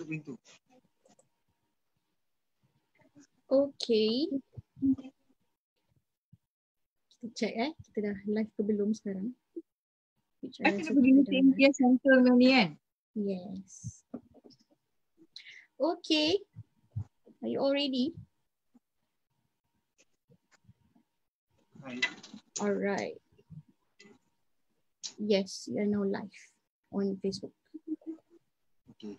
tutup pintu. Okay. Kita check kita dah live ke belum sekarang. Kena pergi meeting dia center ni kan? Yes. Okay. Are you all ready? Alright. Yes, you are now live on Facebook. Okay.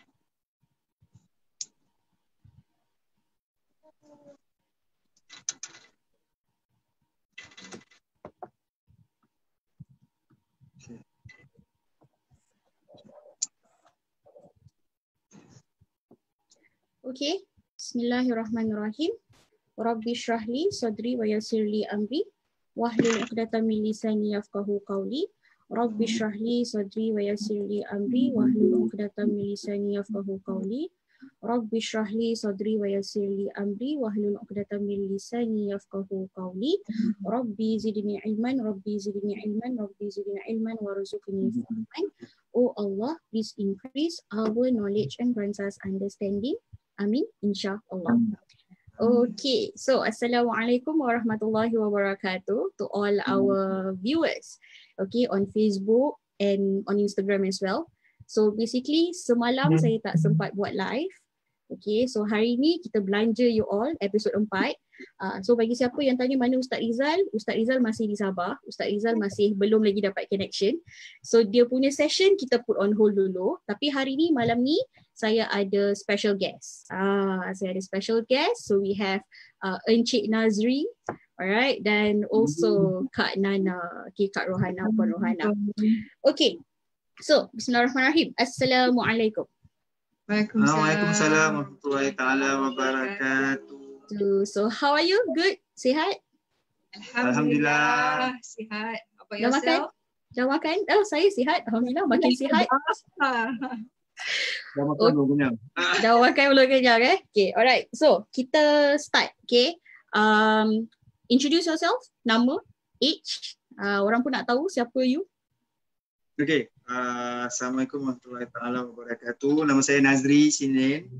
Okay. Bismillahirrahmanirrahim. Rabbi shrahli sadri wa yassirli amri wahlul 'uqdatam min lisani yafqahu qawli. Rabbi shrahli sadri wa yassirli amri wahlul 'uqdatam min lisani yafqahu qawli. Rabbi shrahli sadri wa yassirli amri wahlul 'uqdatam min lisani yafqahu qawli. Rabbi zidni ilman, Rabbi zidni ilman, Rabbi zidni ilman warzuqni fahman. Oh Allah, please increase our knowledge and grant us understanding. Amin, insya-Allah. Okay, so Assalamualaikum warahmatullahi wabarakatuh to all our viewers, okay, on Facebook and on Instagram as well. So basically semalam saya tak sempat buat live. Okay, so hari ni kita belanja you all episod 4. So bagi siapa yang tanya mana Ustaz Rizal masih di Sabah. Ustaz Rizal masih belum lagi dapat connection. So dia punya session kita put on hold dulu. Tapi hari ni, malam ni saya ada special guest. Saya ada special guest. So we have Encik Nazri, alright, dan also Kak Nana, okay, Kak Rohana, Puan Rohana. Okay, so Bismillahirrahmanirrahim. Assalamualaikum. Waalaikumsalam warahmatullahi taala wabarakatuh. So how are you? Good? Sihat? Alhamdulillah. Sihat. Apa Dah makan? Dah makan? Oh, saya sihat. Alhamdulillah, makin sihat. Dah makan belum kenyang? Dah makan belum kenyang Okay, alright. So, kita start. Okay. Introduce yourself. Nama, age. Orang pun nak tahu siapa you. Okay. Assalamualaikum warahmatullahi taala wabarakatuh. Nama saya Nazri Sinin.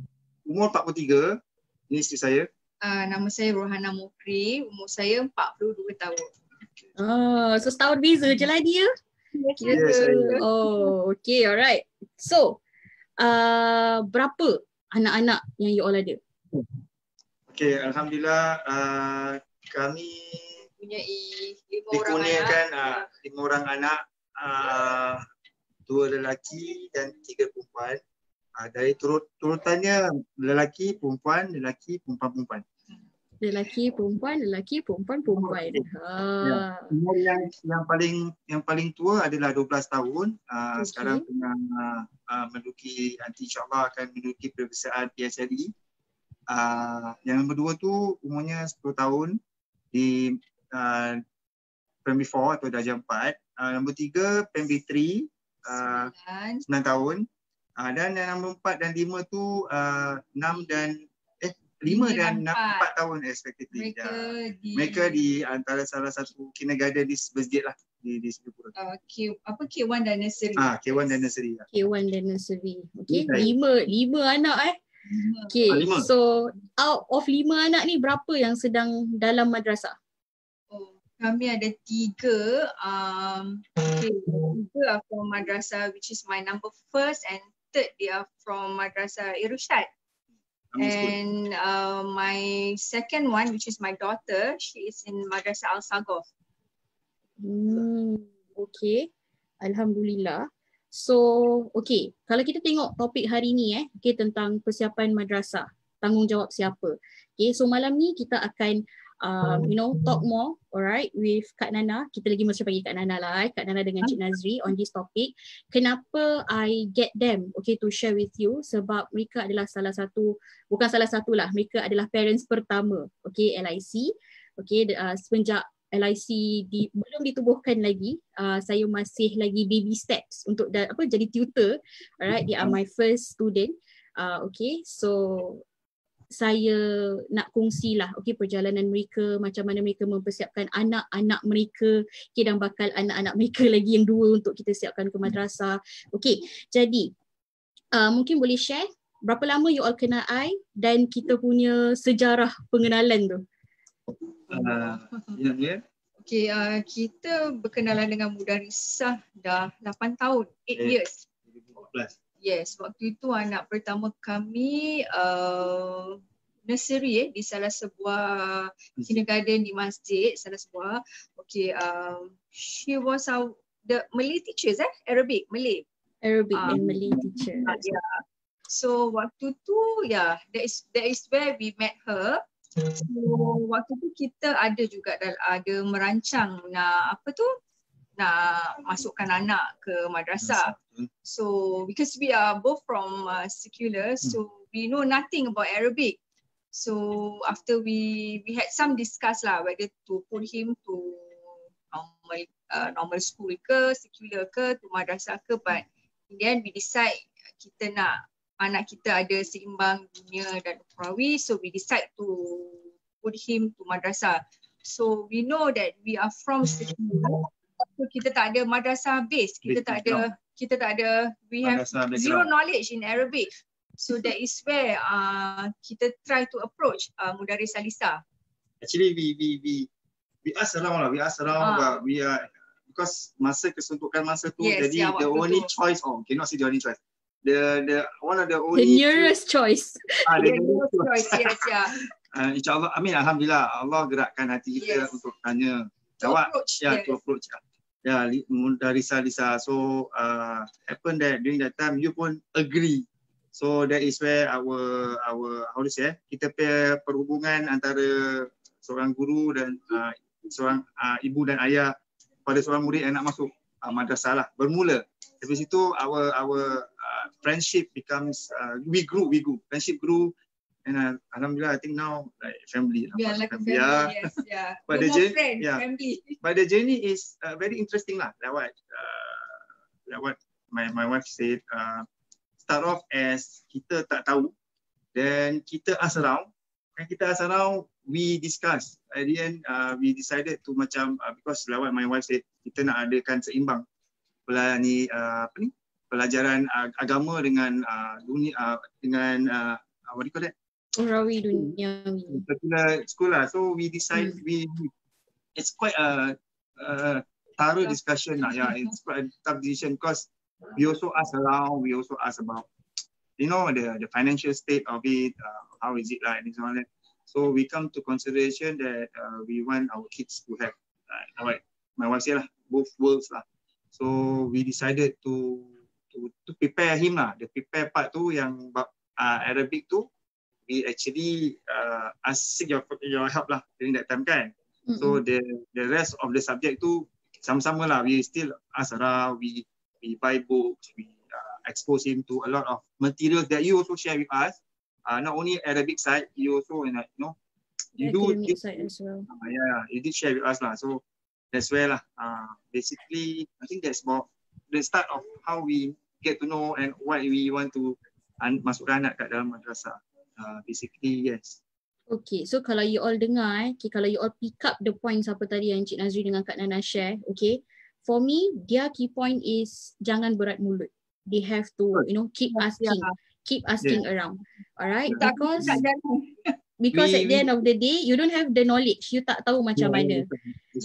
Umur 43. Ini isteri saya. Nama saya Rohana Mukri. Umur saya 42 tahun. So setahun beza je lah dia. Yes, Oh, okay, alright. So, berapa anak-anak yang you all ada? Okay, Alhamdulillah kami Punyai 5 orang dikurniakan anak. 5 orang anak, 2 lelaki dan 3 perempuan. Dari turutannya lelaki, perempuan, lelaki, perempuan. Lelaki, perempuan, lelaki, perempuan, perempuan. Ya. Umur yang paling tua adalah 12 tahun. Sekarang tengah menduduki, nanti insyaAllah akan menduduki peperiksaan PSLE. Yang nombor 2 tu umurnya 10 tahun di Primary 4 atau darjah 4. Nombor 3 Primary 3, 9 tahun. Dan yang nombor 4 dan 5 tu 5 dan 4 tahun respectively. Mereka di antara salah satu kindergarten di masjid lah di Singapura. K1 dan nursery. K1 dan nursery. K1 dan nursery. Okay, 5 anak Okay, 5. So out of 5 anak ni berapa yang sedang dalam madrasah? Kami ada 3. 3 are from madrasah, which is my number first, and third they are from madrasah Irsyad. And my second one, which is my daughter, she is in madrasah Al-Sagof. Okay, Alhamdulillah. So, okay, kalau kita tengok topik hari ni okay, tentang persiapan madrasah, tanggungjawab siapa. Okay, so malam ni kita akan talk more, alright, with Kak Nana. Kita lagi mesti panggil Kak Nana lah, Kak Nana dengan Cik Nazri on this topic. Kenapa I get them, okay, to share with you, sebab mereka adalah bukan salah satu lah, mereka adalah parents pertama, okay, LIC. Okay, semenjak LIC belum ditubuhkan lagi, saya masih lagi baby steps untuk jadi tutor, alright, they are my first student. Okay, so saya nak kongsilah perjalanan mereka, macam mana mereka mempersiapkan anak-anak mereka, dan bakal anak-anak mereka lagi yang 2 untuk kita siapkan ke madrasah. Okay, jadi mungkin boleh share berapa lama you all kenal I dan kita punya sejarah pengenalan tu? Ya. Okay, kita berkenalan dengan Mudarisah dah 8 tahun, 8 years. 2014. Yes, waktu itu anak pertama kami nursery di salah sebuah kindergarten di masjid, salah sebuah. Okay, she was the Malay teachers, Arabic, Malay. Arabic and Malay teacher. Yeah. So waktu tu, yeah, that is where we met her. So waktu tu kita ada juga ada merancang nak masukkan anak ke madrasah. So because we are both from secular, so we know nothing about Arabic. So after we had some discuss lah whether to put him to normal school ke, secular ke, to madrasah ke, but in the end we decide kita nak anak kita ada seimbang dunia dan ukhrawi, so we decide to put him to madrasah. So we know that we are from secular, so kita tak ada madrasah base, kita tak ada, we have zero knowledge in Arabic. So that is where kita try to approach Mudaris Alisa. Actually we ask around but we are, because masa kesuntukan masa tu, jadi the only choice, cannot say the only choice. The one of the only the nearest choice. The nearest choice, yes, yeah. InsyaAllah, Alhamdulillah, Allah gerakkan hati kita untuk tanya, jawab, to approach. Mudaris Alisa. So happened that during that time you pun agree. So that is where our how to say, kita punya perhubungan antara seorang guru dan seorang ibu dan ayah pada seorang murid yang nak masuk madrasah lah bermula. Dari situ our friendship becomes we grew, friendship grew, and alhamdulillah I think now like family. We are like a family, yes, yeah. But the journey, family. But the journey is very interesting lah. Like what my wife said. Start off as kita tak tahu, then kita ask around, we discuss. At the end, we decided to because like what my wife said, kita nak adakan seimbang pelajaran agama dengan dunia, dengan what do you call that? Ukhrawi duniawi. Particular school lah. So we decide it's quite a thorough discussion lah. Yeah, it's quite a tough decision because we also ask around, we also ask about, the financial state of it, how is it like, and so on. So we come to consideration that we want our kids to have, like my wife said lah, both worlds lah. So we decided to prepare him lah. The prepare part tu yang Arabic tu, we actually seek your help lah during that time kan. So the rest of the subject tu sama-sama lah. We still ask around, we buy books, we expose him to a lot of materials that you also share with us. Not only Arabic side, you also you do side as well. You did share with us lah. So that's where lah. Basically, I think that's about the start of how we get to know and why we want to masukkan anak kat dalam madrasah. Basically, yes. Okay, so kalau you all dengar, kalau you all pick up the points apa tadi yang Encik Nazri dengan Kak Nana share, okay. For me, their key point is jangan berat mulut. They have to, keep asking around. Alright, because at the end of the day, you don't have the knowledge. You tak tahu macam mana.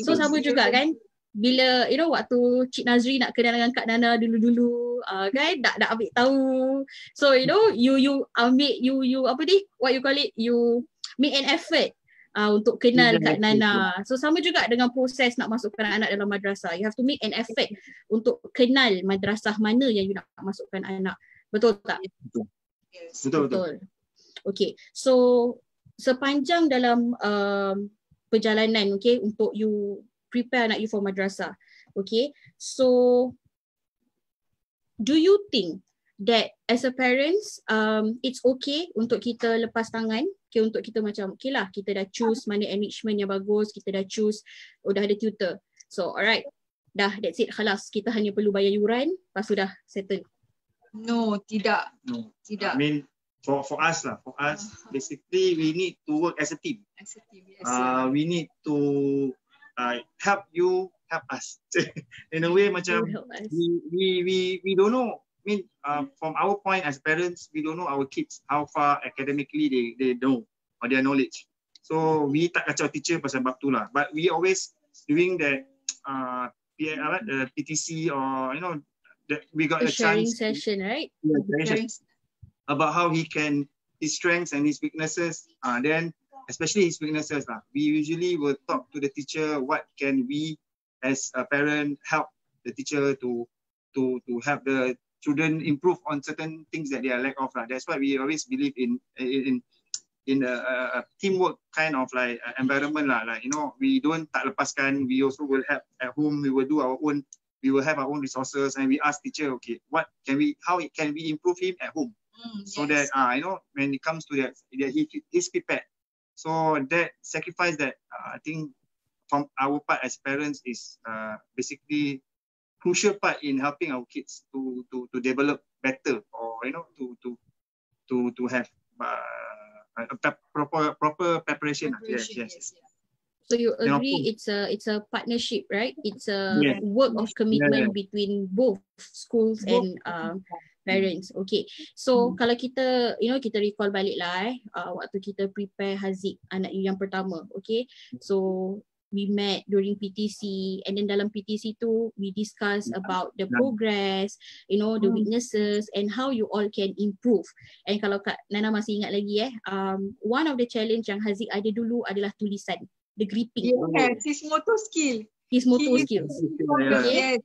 So sama juga kan, bila waktu Cik Nazri nak kenal dengan Kak Nana dulu-dulu, kan tak ambil tahu. So you ambil what you call it, you make an effort untuk kenal Kak Nana. So sama juga dengan proses nak masukkan anak dalam madrasah. You have to make an effort untuk kenal madrasah mana yang you nak masukkan anak. Betul tak? Betul. Okay, so sepanjang dalam perjalanan, okay, untuk you prepare anak you for madrasah, okay, so do you think that as a parents, it's okay untuk kita lepas tangan, okay, untuk kita macam, okay lah, kita dah choose mana enrichment yang bagus, kita dah choose, dah ada tutor, so alright, dah, that's it, khalas, kita hanya perlu bayar yuran, lepas tu dah settle? No, tidak. I mean, for us, basically we need to work as a team. Yes. We need to help you, help us. In a way, macam we don't know mean, from our point as parents, we don't know our kids how far academically they know or their knowledge. So we tak kacau teacher pasal bab tu lah. But we always doing that the PTC or we got a sharing chance session, right? About how he can his strengths and his weaknesses. Then especially his weaknesses lah. We usually will talk to the teacher. What can we as a parent help the teacher to help the children improve on certain things that they are lack of lah. That's why we always believe in a teamwork kind of like environment lah. Like we don't tak lepaskan. We also will help at home. We will do our own. We will have our own resources, and we ask teacher, okay, how can we improve him at home, so that when it comes to that, he's prepared. So that sacrifice that I think from our part as parents is basically crucial part in helping our kids to develop better, or to have a proper preparation. Yes. So you agree it's a partnership, right? It's a work of commitment between both schools and parents. Okay. So kalau kita kita recall balik lah waktu kita prepare Haziq anak you yang pertama. Okay. So we met during PTC, and then dalam PTC tu we discuss about the progress, the weaknesses and how you all can improve. And kalau Kak Nana masih ingat lagi one of the challenge yang Haziq ada dulu adalah tulisan, the gripping. Yes, his motor skill. His motor skills. Okay.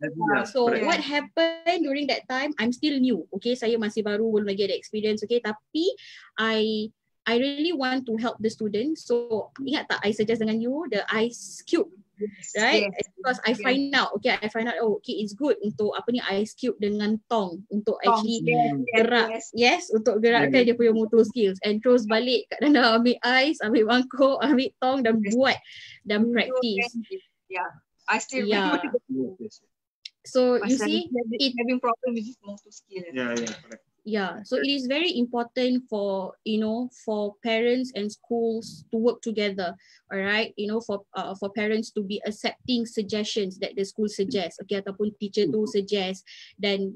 So what happened during that time, I'm still new. Okay, saya masih baru, belum lagi ada experience. Okay, tapi I really want to help the students. So ingat tak I suggest dengan you the ice cube, right? Yes. Because I find out, it's good untuk ice cube dengan tong untuk actually gerak, untuk gerakkan dia punya motor skills, and terus balik kat dalam ambil ice, ambil mangkuk, ambil tong dan buat dan practice. I still remember. So you see, having problem with his motor skill. Correct. Yeah, so it is very important for for parents and schools to work together, all right? For parents to be accepting suggestions that the school suggests, okay, ataupun teacher tu suggest, dan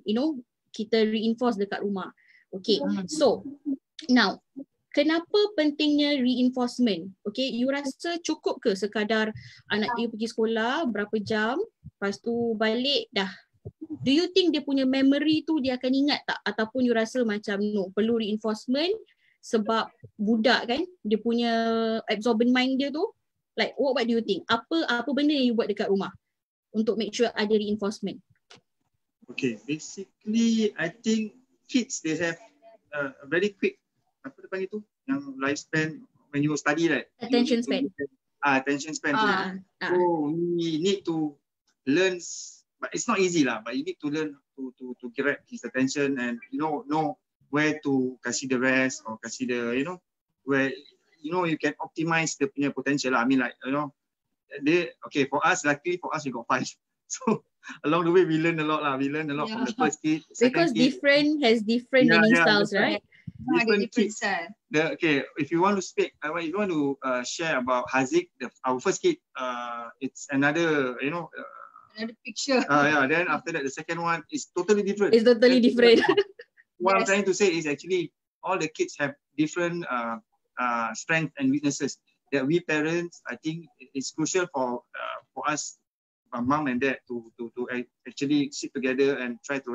kita reinforce dekat rumah. Okay, so now kenapa pentingnya reinforcement? Okay, you rasa cukup ke sekadar anak you pergi sekolah berapa jam, lepas tu balik dah? Do you think dia punya memory tu dia akan ingat tak? Ataupun you rasa macam no, perlu reinforcement sebab budak kan, dia punya absorbent mind dia tu, like what do you think? Apa benda yang you buat dekat rumah untuk make sure ada reinforcement? Okay, basically I think kids they have a very quick, apa dia panggil tu, yang lifespan when you study, right? Attention span. Attention span. So we need to learn. But it's not easy lah. But you need to learn to grab his attention and know where to kasih the rest, or kasih the where you can optimize the punya potential lah. I mean, like for us, luckily for us we got 5. So along the way we learn a lot lah. We learn a lot from the first kid, because different has different learning styles, right? Different kids. If you want to speak, if you want to share about Haziq, our first kid, it's another another picture. Then after that, the second one is totally different. It's totally different. What I'm trying to say is actually all the kids have different strengths and weaknesses. That we parents, I think it's crucial for us, mom and dad, to actually sit together and try to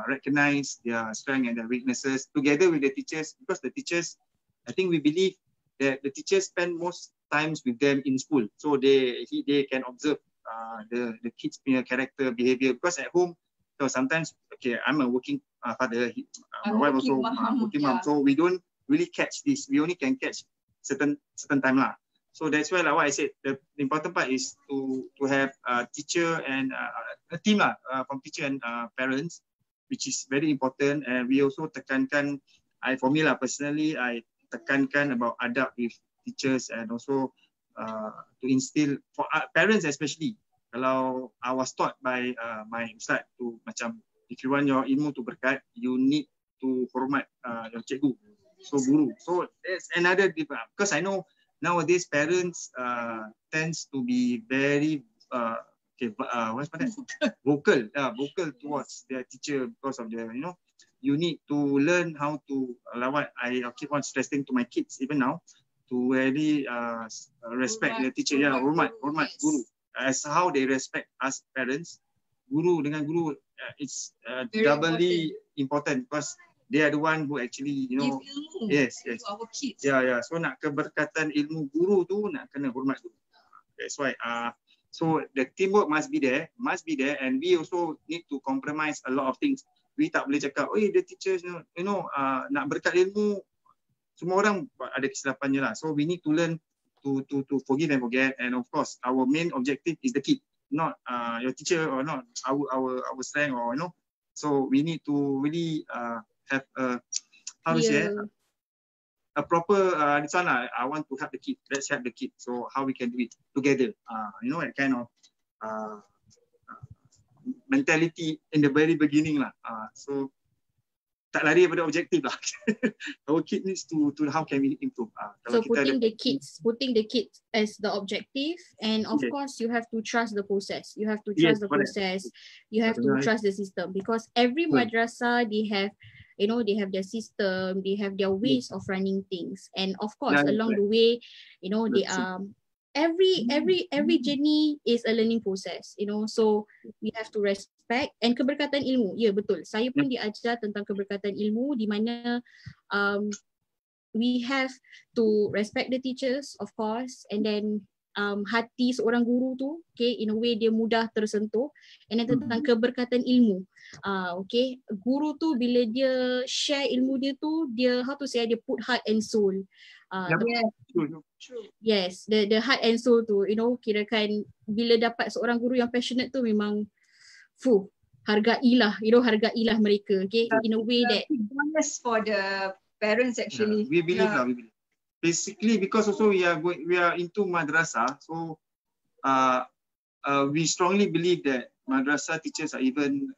recognize their strengths and their weaknesses together with the teachers, because the teachers, I think we believe that the teachers spend most times with them in school, so they can observe the kids' character, behavior. Because at home, so sometimes, I'm a working father, my wife also working mom, so we don't really catch this. We only can catch certain time lah. So that's why, like what I said, the important part is to have a teacher and a team lah, from teacher and parents, which is very important. And we also tekankan, for me lah personally, I tekankan about adab with teachers, and also to instill for parents especially. Kalau I was taught by my ustaz to macam, if you want your ilmu to berkat, you need to hormat your cikgu, so guru. So that's another different, because I know nowadays parents tends to be very okay, what's that? Vocal towards their teacher because of their, you need to learn how to, like what I keep on stressing to my kids even now, to really respect the teacher. Hormat guru. As how they respect us parents, guru dengan guru, it's doubly important because they are the one who actually, yes, to our kids. Yeah. So nak keberkatan ilmu guru tu nak kena hormat dulu. That's why. So the teamwork must be there, and we also need to compromise a lot of things. We tak boleh cakap, the teachers, nak berkat ilmu, semua orang ada kesilapannya lah. So we need to learn to forgive and forget, and of course our main objective is the kid, not your teacher or not our strength, or So we need to really have a proper this one. I want to help the kid. Let's help the kid. So how we can do it together? That kind of mentality in the very beginning lah. So tak lari daripada objektif lah. Our kid needs to how can we improve? So putting the kids as the objective, and of course you have to trust the process. You have to trust the process. You have to trust the system, because every madrasah, they have their system, they have their ways of running things, and of course along the way, they are every journey is a learning process, so we have to respect. And keberkatan ilmu, betul, saya pun diajar tentang keberkatan ilmu, di mana we have to respect the teachers, of course, and then hati seorang guru tu, in a way dia mudah tersentuh, and then tentang keberkatan ilmu, guru tu bila dia share ilmu dia tu, dia dia put heart and soul. True. Yes, the heart and soul tu, kirakan bila dapat seorang guru yang passionate tu, memang hargailah mereka, in a way that bonus for the parents actually. We believe we believe. Basically, because also we are into madrasah, so we strongly believe that madrasah teachers are even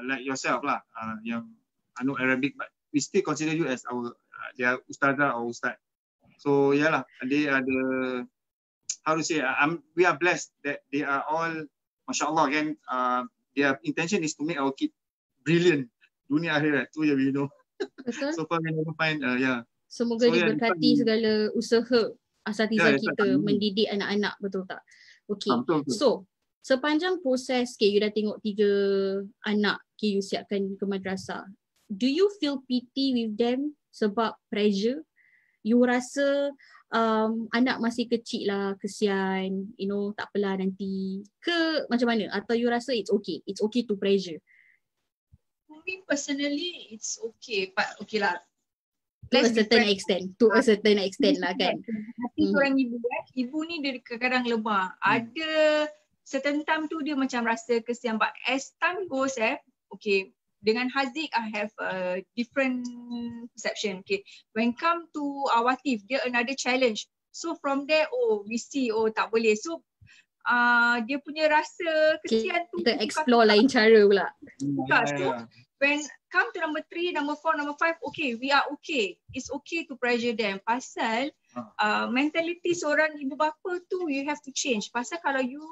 like yourself lah, yang know Arabic, but we still consider you as our their ustazah or ustaz. So they are the, how to say, we are blessed that they are all, mashallah, again, their intention is to make our kid brilliant dunia akhirat tu we know. Betul. So far we never find semoga diberkati segala usaha asatizah kita mendidik anak-anak, betul tak? Okay. So sepanjang proses you dah tengok 3 anak you siapkan ke madrasah, do you feel pity with them sebab pressure? You rasa anak masih kecil lah, kesian, tak apalah nanti, ke macam mana? Atau you rasa it's okay to pressure? For me personally, it's okay, but okay lah, to a certain extent lah kan. Hati seorang ibu ni dia kadang-kadang lemah. Ada certain time tu dia macam rasa kesian, but as time goes, okay, dengan Haziq, I have a different perception. Okay, when come to Awatif, dia another challenge. So from there, we see, tak boleh. So dia punya rasa kesian tu kita explore lain cara pula. So when come to number 3, number 4, number 5, okay, we are okay. It's okay to pressure them. Pasal mentality seorang ibu bapa tu you have to change. Pasal kalau you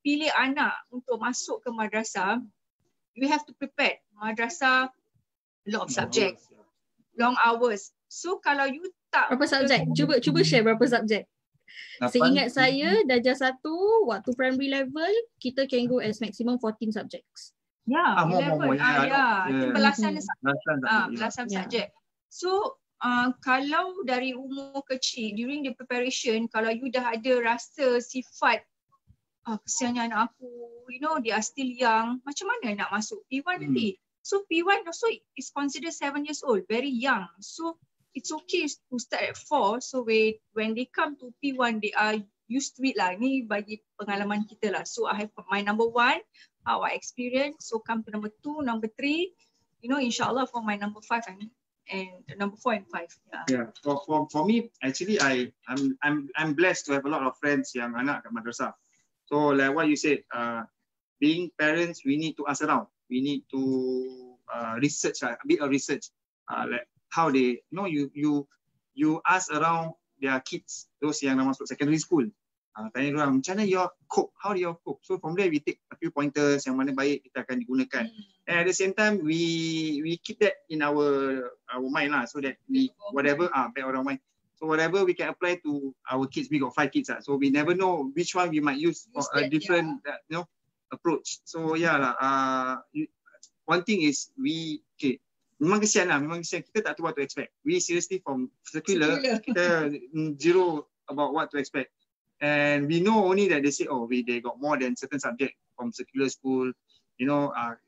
pilih anak untuk masuk ke madrasah, you have to prepare. Madrasah, lot of subject, long hours. So kalau you tak, berapa subjek? Cuba share berapa subjek. Seingat saya darjah 1 waktu primary level, kita can go as maximum 14 subjects. Belasan subjek. So kalau dari umur kecil, during the preparation, kalau you dah ada rasa sifat kesiannya anak aku, they are still young, macam mana nak masuk P1 nanti? So P1 also is considered 7 years old, very young. So it's okay to start at 4. So when they come to P1, they are used to it lah. Ni bagi pengalaman kita lah. So I have my number 1, how I experience. So come to number 2, number 3, inshallah for my number 5 and number 4 and 5. Yeah. For me, actually, I'm blessed to have a lot of friends yang anak kat madrasah. So like what you said, being parents, we need to ask around. We need to research, a bit of research, like how they, you ask around their kids, those yang dah masuk secondary school. Tanya diorang, macam mana you cope? How do you cope? So from there we take a few pointers yang mana baik kita akan digunakan. And at the same time we keep that in our mind lah, so that we whatever back of our mind. So whatever we can apply to our kids. We got 5 kids so we never know which one we might use for a different approach. So one thing is memang kesian kita tak tahu what to expect. We seriously from secular kita zero about what to expect. And we know only that they say, they got more than certain subject from secular school,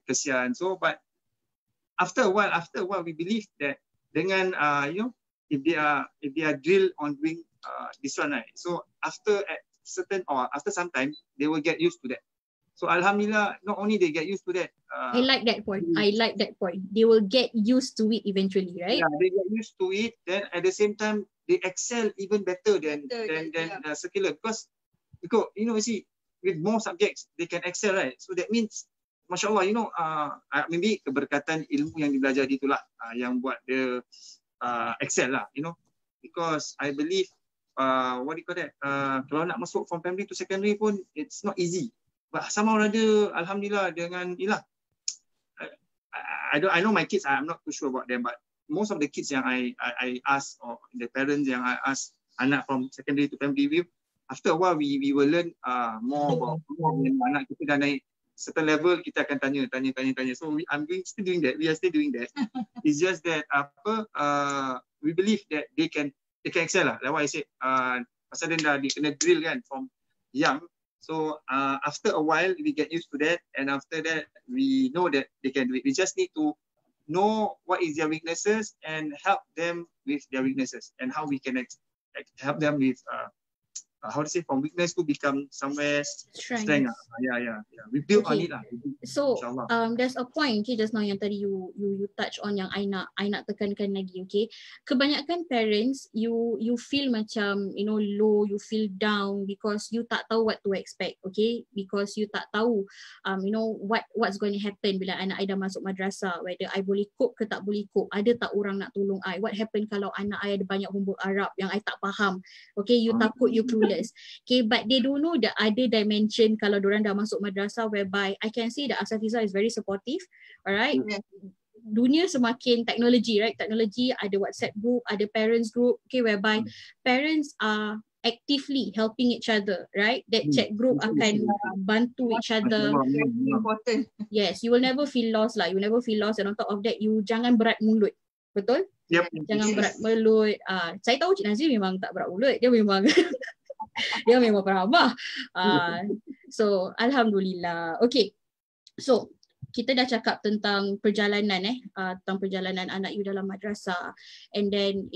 kesian. So, but after a while, we believe that dengan, if they are drilled on doing this one, right? So after some time, they will get used to that. So Alhamdulillah, not only they get used to that. I like that point. They will get used to it eventually, right? Yeah, they get used to it. Then at the same time, they excel even better than secular because you see with more subjects they can excel, right? So that means masya-Allah, maybe keberkatan ilmu yang dibelajar itulah yang buat dia excel lah, because I believe what do you call that, kalau nak masuk from primary to secondary pun it's not easy, but somehow or other alhamdulillah dengan I know my kids, I'm not too sure about them, but most of the kids yang I ask, or the parents yang I ask anak from secondary to primary, after a while we will learn more about anak kita dah naik certain level, kita akan tanya. So we are still doing that. It's just that we believe that they can excel lah. Like what I said, pasal dia kena drill kan from young. So after a while we get used to that, and after that we know that they can do it. We just need to know what is their weaknesses and help them with their weaknesses, and how we can help them with how to say, from weakness to become somewhere strength. Yeah. We build on it lah. So there's a point just now yang tadi you touch on yang I nak tekankan lagi. Okay, kebanyakan parents you feel macam low, you feel down because you tak tahu what to expect. Okay, because you tak tahu what's going to happen bila anak I dah masuk madrasah, whether I boleh cope ke tak boleh cope, ada tak orang nak tolong I, what happen kalau anak I ada banyak homework Arab yang I tak faham. Okay, you takut, you clueless. Okay, but they don't know the other dimension kalau diorang dah masuk madrasah, whereby I can see that Asatizah is very supportive. Alright, dunia semakin teknologi, right? Teknologi, ada WhatsApp group, ada parents group, okay, whereby parents are actively helping each other, right? That chat group akan bantu each other. Important. Yes, you will never feel lost lah. You never feel lost, and on top of that, you jangan berat mulut. Betul? Yep. Jangan berat mulut. Saya tahu Cik Nazri memang tak berat mulut. Dia memang dia memang peramah. So alhamdulillah. Okay. So kita dah cakap tentang perjalanan tentang perjalanan anak you dalam madrasah, and then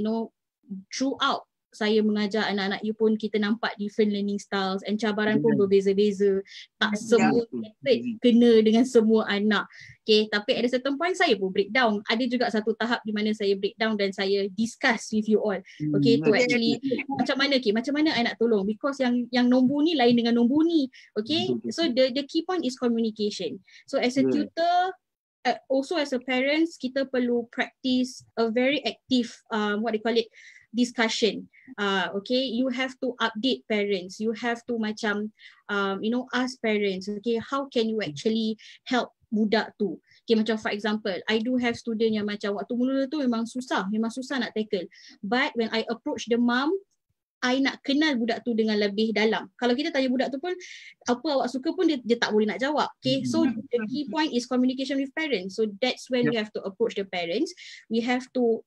throughout saya mengajar anak-anak you pun kita nampak different learning styles, and cabaran pun berbeza-beza. Tak semua kena dengan semua anak. Okay, tapi at a certain point saya pun breakdown. Ada juga satu tahap di mana saya breakdown dan saya discuss with you all. Okay, to actually macam mana I nak tolong, because yang nombor ni lain dengan nombor ni. Okay, so the key point is communication. So as a tutor, also as a parents, kita perlu practice a very active discussion. Okay, you have to update parents, you have to macam ask parents, okay, how can you actually help budak tu. Okay, macam for example, I do have student yang macam waktu mula-mula tu memang susah nak tackle, but when I approach the mom, I nak kenal budak tu dengan lebih dalam. Kalau kita tanya budak tu pun apa awak suka pun dia tak boleh nak jawab. Okay, so the key point is communication with parents. So that's when we have to approach the parents. We have to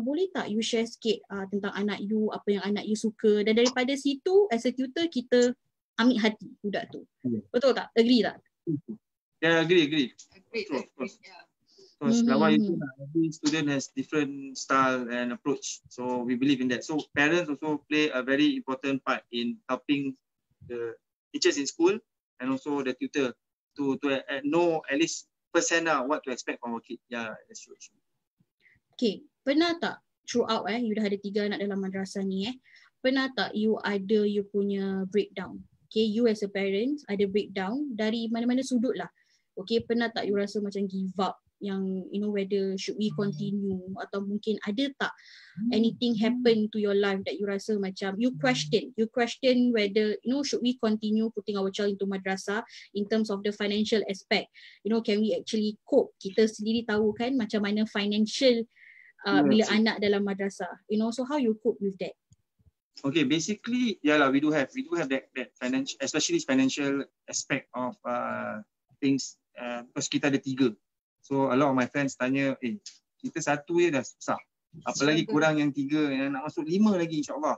boleh tak you share sikit tentang anak you, apa yang anak you suka, dan daripada situ as a tutor kita ambil hati budak tu. Betul tak? Agree tak? Yeah, agree. Because every student has different style and approach, so we believe in that. So parents also play a very important part in helping the teachers in school and also the tutor to know at least percent what to expect from our kid. Yeah, that's true. Okay, pernah tak throughout you dah ada 3 anak dalam madrasah ni pernah tak you ada you punya breakdown? Okay, you as a parent ada breakdown dari mana-mana sudut lah. Okay, pernah tak you rasa macam give up? yang whether should we continue, atau mungkin ada tak anything happen to your life that you rasa macam you question whether should we continue putting our child into madrasah in terms of the financial aspect, can we actually cope? Kita sendiri tahu kan macam mana financial bila anak dalam madrasah, so how you cope with that? Okay, basically, we do have that financial, especially financial aspect of things, because kita ada 3. So a lot of my friends tanya, kita 1 je dah susah, apalagi kurang yang 3, yang nak masuk 5 lagi insyaAllah.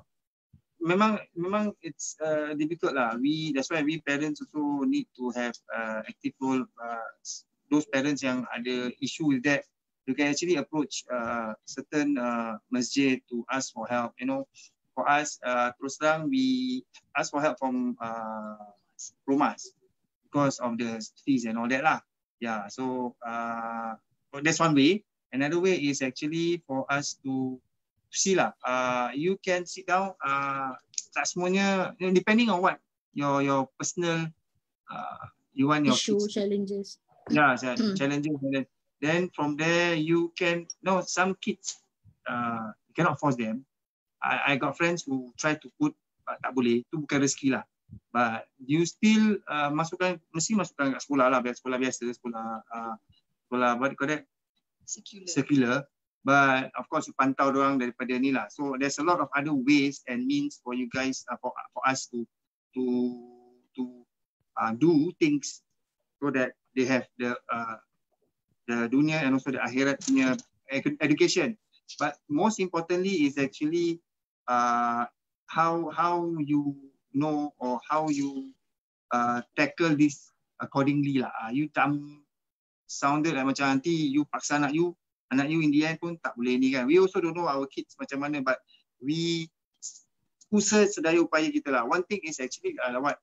Memang it's difficult lah. That's why we parents also need to have active role. Those parents yang ada issue with that, you can actually approach certain masjid to ask for help. For us, terus terang, we ask for help from Romas because of the fees and all that lah. Yeah, so that's one way. Another way is actually for us to see lah. You can sit down. Tak semuanya, depending on what your personal you want your issue, kids. challenges. Yeah, challenges. Then from there you can some kids you cannot force them. I got friends who try to put tak boleh, itu bukan rezeki lah. But you still mesti masukkan kat sekolah lah, sekolah biasa, sekolah what do you call that? Secular. But of course you pantau orang daripada ni lah. So there's a lot of other ways and means for you guys, for us to do things so that they have the dunia and also the akhirat punya education. But most importantly is actually how you know or how you tackle this accordingly lah. You sounded like macam nanti you paksa anak you in the end pun tak boleh ni kan. We also don't know our kids macam mana, but we usaha sedaya upaya kita lah. One thing is actually what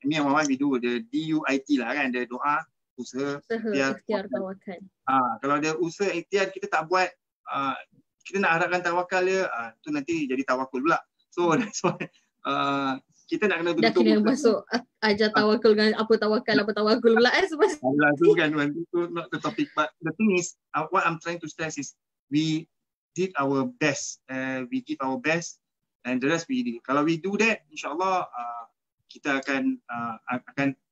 me and my wife we do the DUIT lah kan, the doa usaha ikhtiar tawakal. Kalau ada usaha ikhtiar kita tak buat, kita nak harapkan tawakal dia, tu nanti jadi tawakul pula. So that's why kita nak kena betul-betul. Dah kena masuk ajar tawakul dengan apa tawakul pula sebab tu kan, itu not the topic. But the thing is, what I'm trying to stress is we did our best, we give our best, and the rest we did. Kalau we do that, insyaAllah kita akan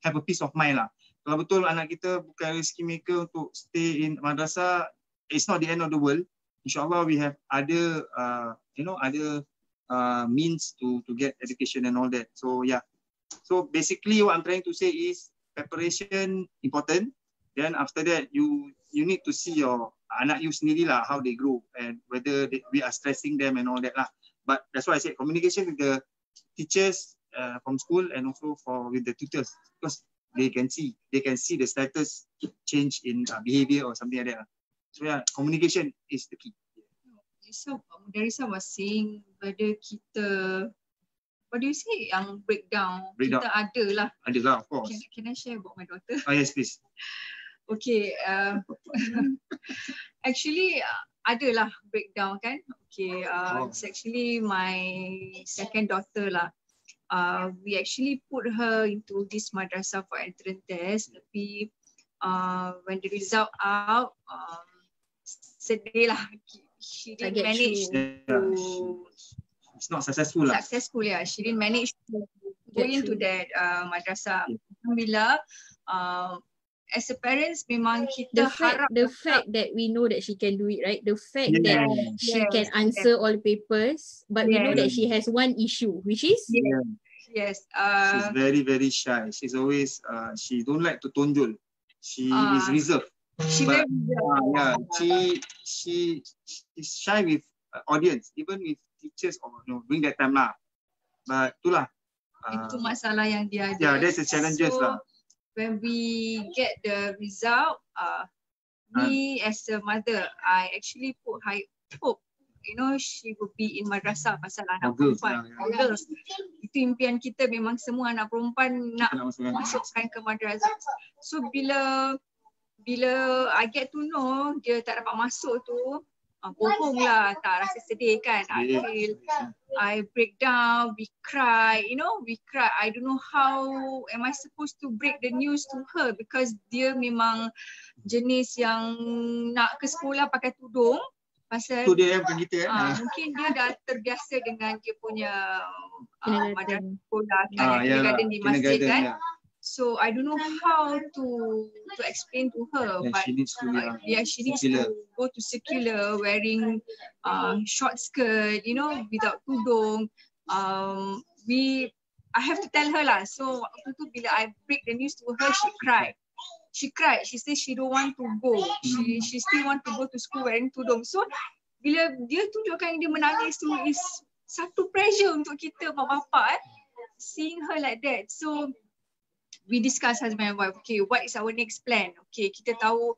have a peace of mind lah. Kalau betul anak kita bukan rezeki maker untuk stay in madrasah, it's not the end of the world. InsyaAllah we have other means to get education and all that. So yeah. So basically what I'm trying to say is preparation important. Then after that you need to see your anak you sendiri lah, how they grow and whether we are stressing them and all that lah. But that's why I said communication with the teachers from school and also with the tutors, because they can see the status change in behavior or something like that lah. So yeah, communication is the key. So Mudarrisah was saying whether kita, what do you say, yang breakdown. Kita ada lah, of course. Can I share about my daughter? Yes, please. Okay, actually ada lah breakdown kan. Okay, it's actually my second daughter lah. We actually put her into this madrasah for entrance test, tapi when the result out, sedih lah. She didn't manage to. It's not successful lah. She didn't manage to go into that madrasah. Alhamdulillah, as a parents, memang kita harap the fact that we know that she can do it, right? The fact that she can answer all papers, but we know that she has one issue, which is yes. She's very, very shy. She's always she don't like to tonjol. She is reserved. She's shy with audience, even with teachers or during that time lah. But itulah. Itu masalah yang dia ada. Yeah, that's the challenges lah. When we get the result, me as a mother, I actually put high hope. She will be in madrasah pasal anak perempuan. Girls. Itu impian kita, memang semua anak perempuan nak masukkan ke madrasah. So bila I get to know dia tak dapat masuk tu, bohong lah, tak rasa sedih kan. I break down, we cry, we cry. I don't know how am I supposed to break the news to her because dia memang jenis yang nak ke sekolah pakai tudung. Pasal tu dia bukan kita mungkin dia dah terbiasa dengan dia punya madrasah sekolah kindergarten di masjid kan. So I don't know how to explain to her, but she needs to she needs to go to secular wearing short skirt, without tudung. I have to tell her lah. So waktu tu bila I break the news to her, she cried. She said she don't want to go. She still want to go to school wearing tudung. So bila dia tunjukkan dia menangis tu is satu pressure untuk kita mak bapak seeing her like that. So we discuss husband and wife, okay, what is our next plan? Okay, kita tahu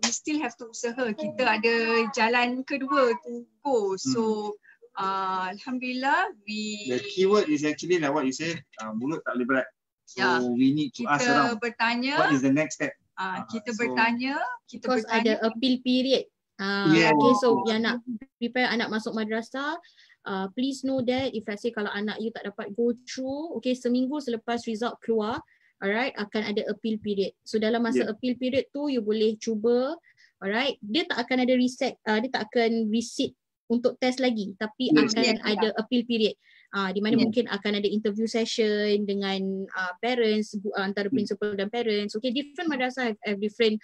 we still have to usaha. Kita ada jalan kedua to go. So Alhamdulillah, the keyword is actually like what you said, mulut tak boleh berat. So we need to ask around. Bertanya, what is the next step? Kita bertanya. Ada appeal period. Okay, so yang nak prepare anak masuk madrasah, please know that if let's say kalau anak you tak dapat go through, okay, seminggu selepas result keluar, alright, akan ada appeal period. So dalam masa appeal period tu you boleh cuba, alright, dia tak akan ada dia tak akan resit untuk test lagi, tapi akan ada appeal period. Di mana mungkin akan ada interview session dengan parents, antara principal dan parents. Okay, different madrasah have different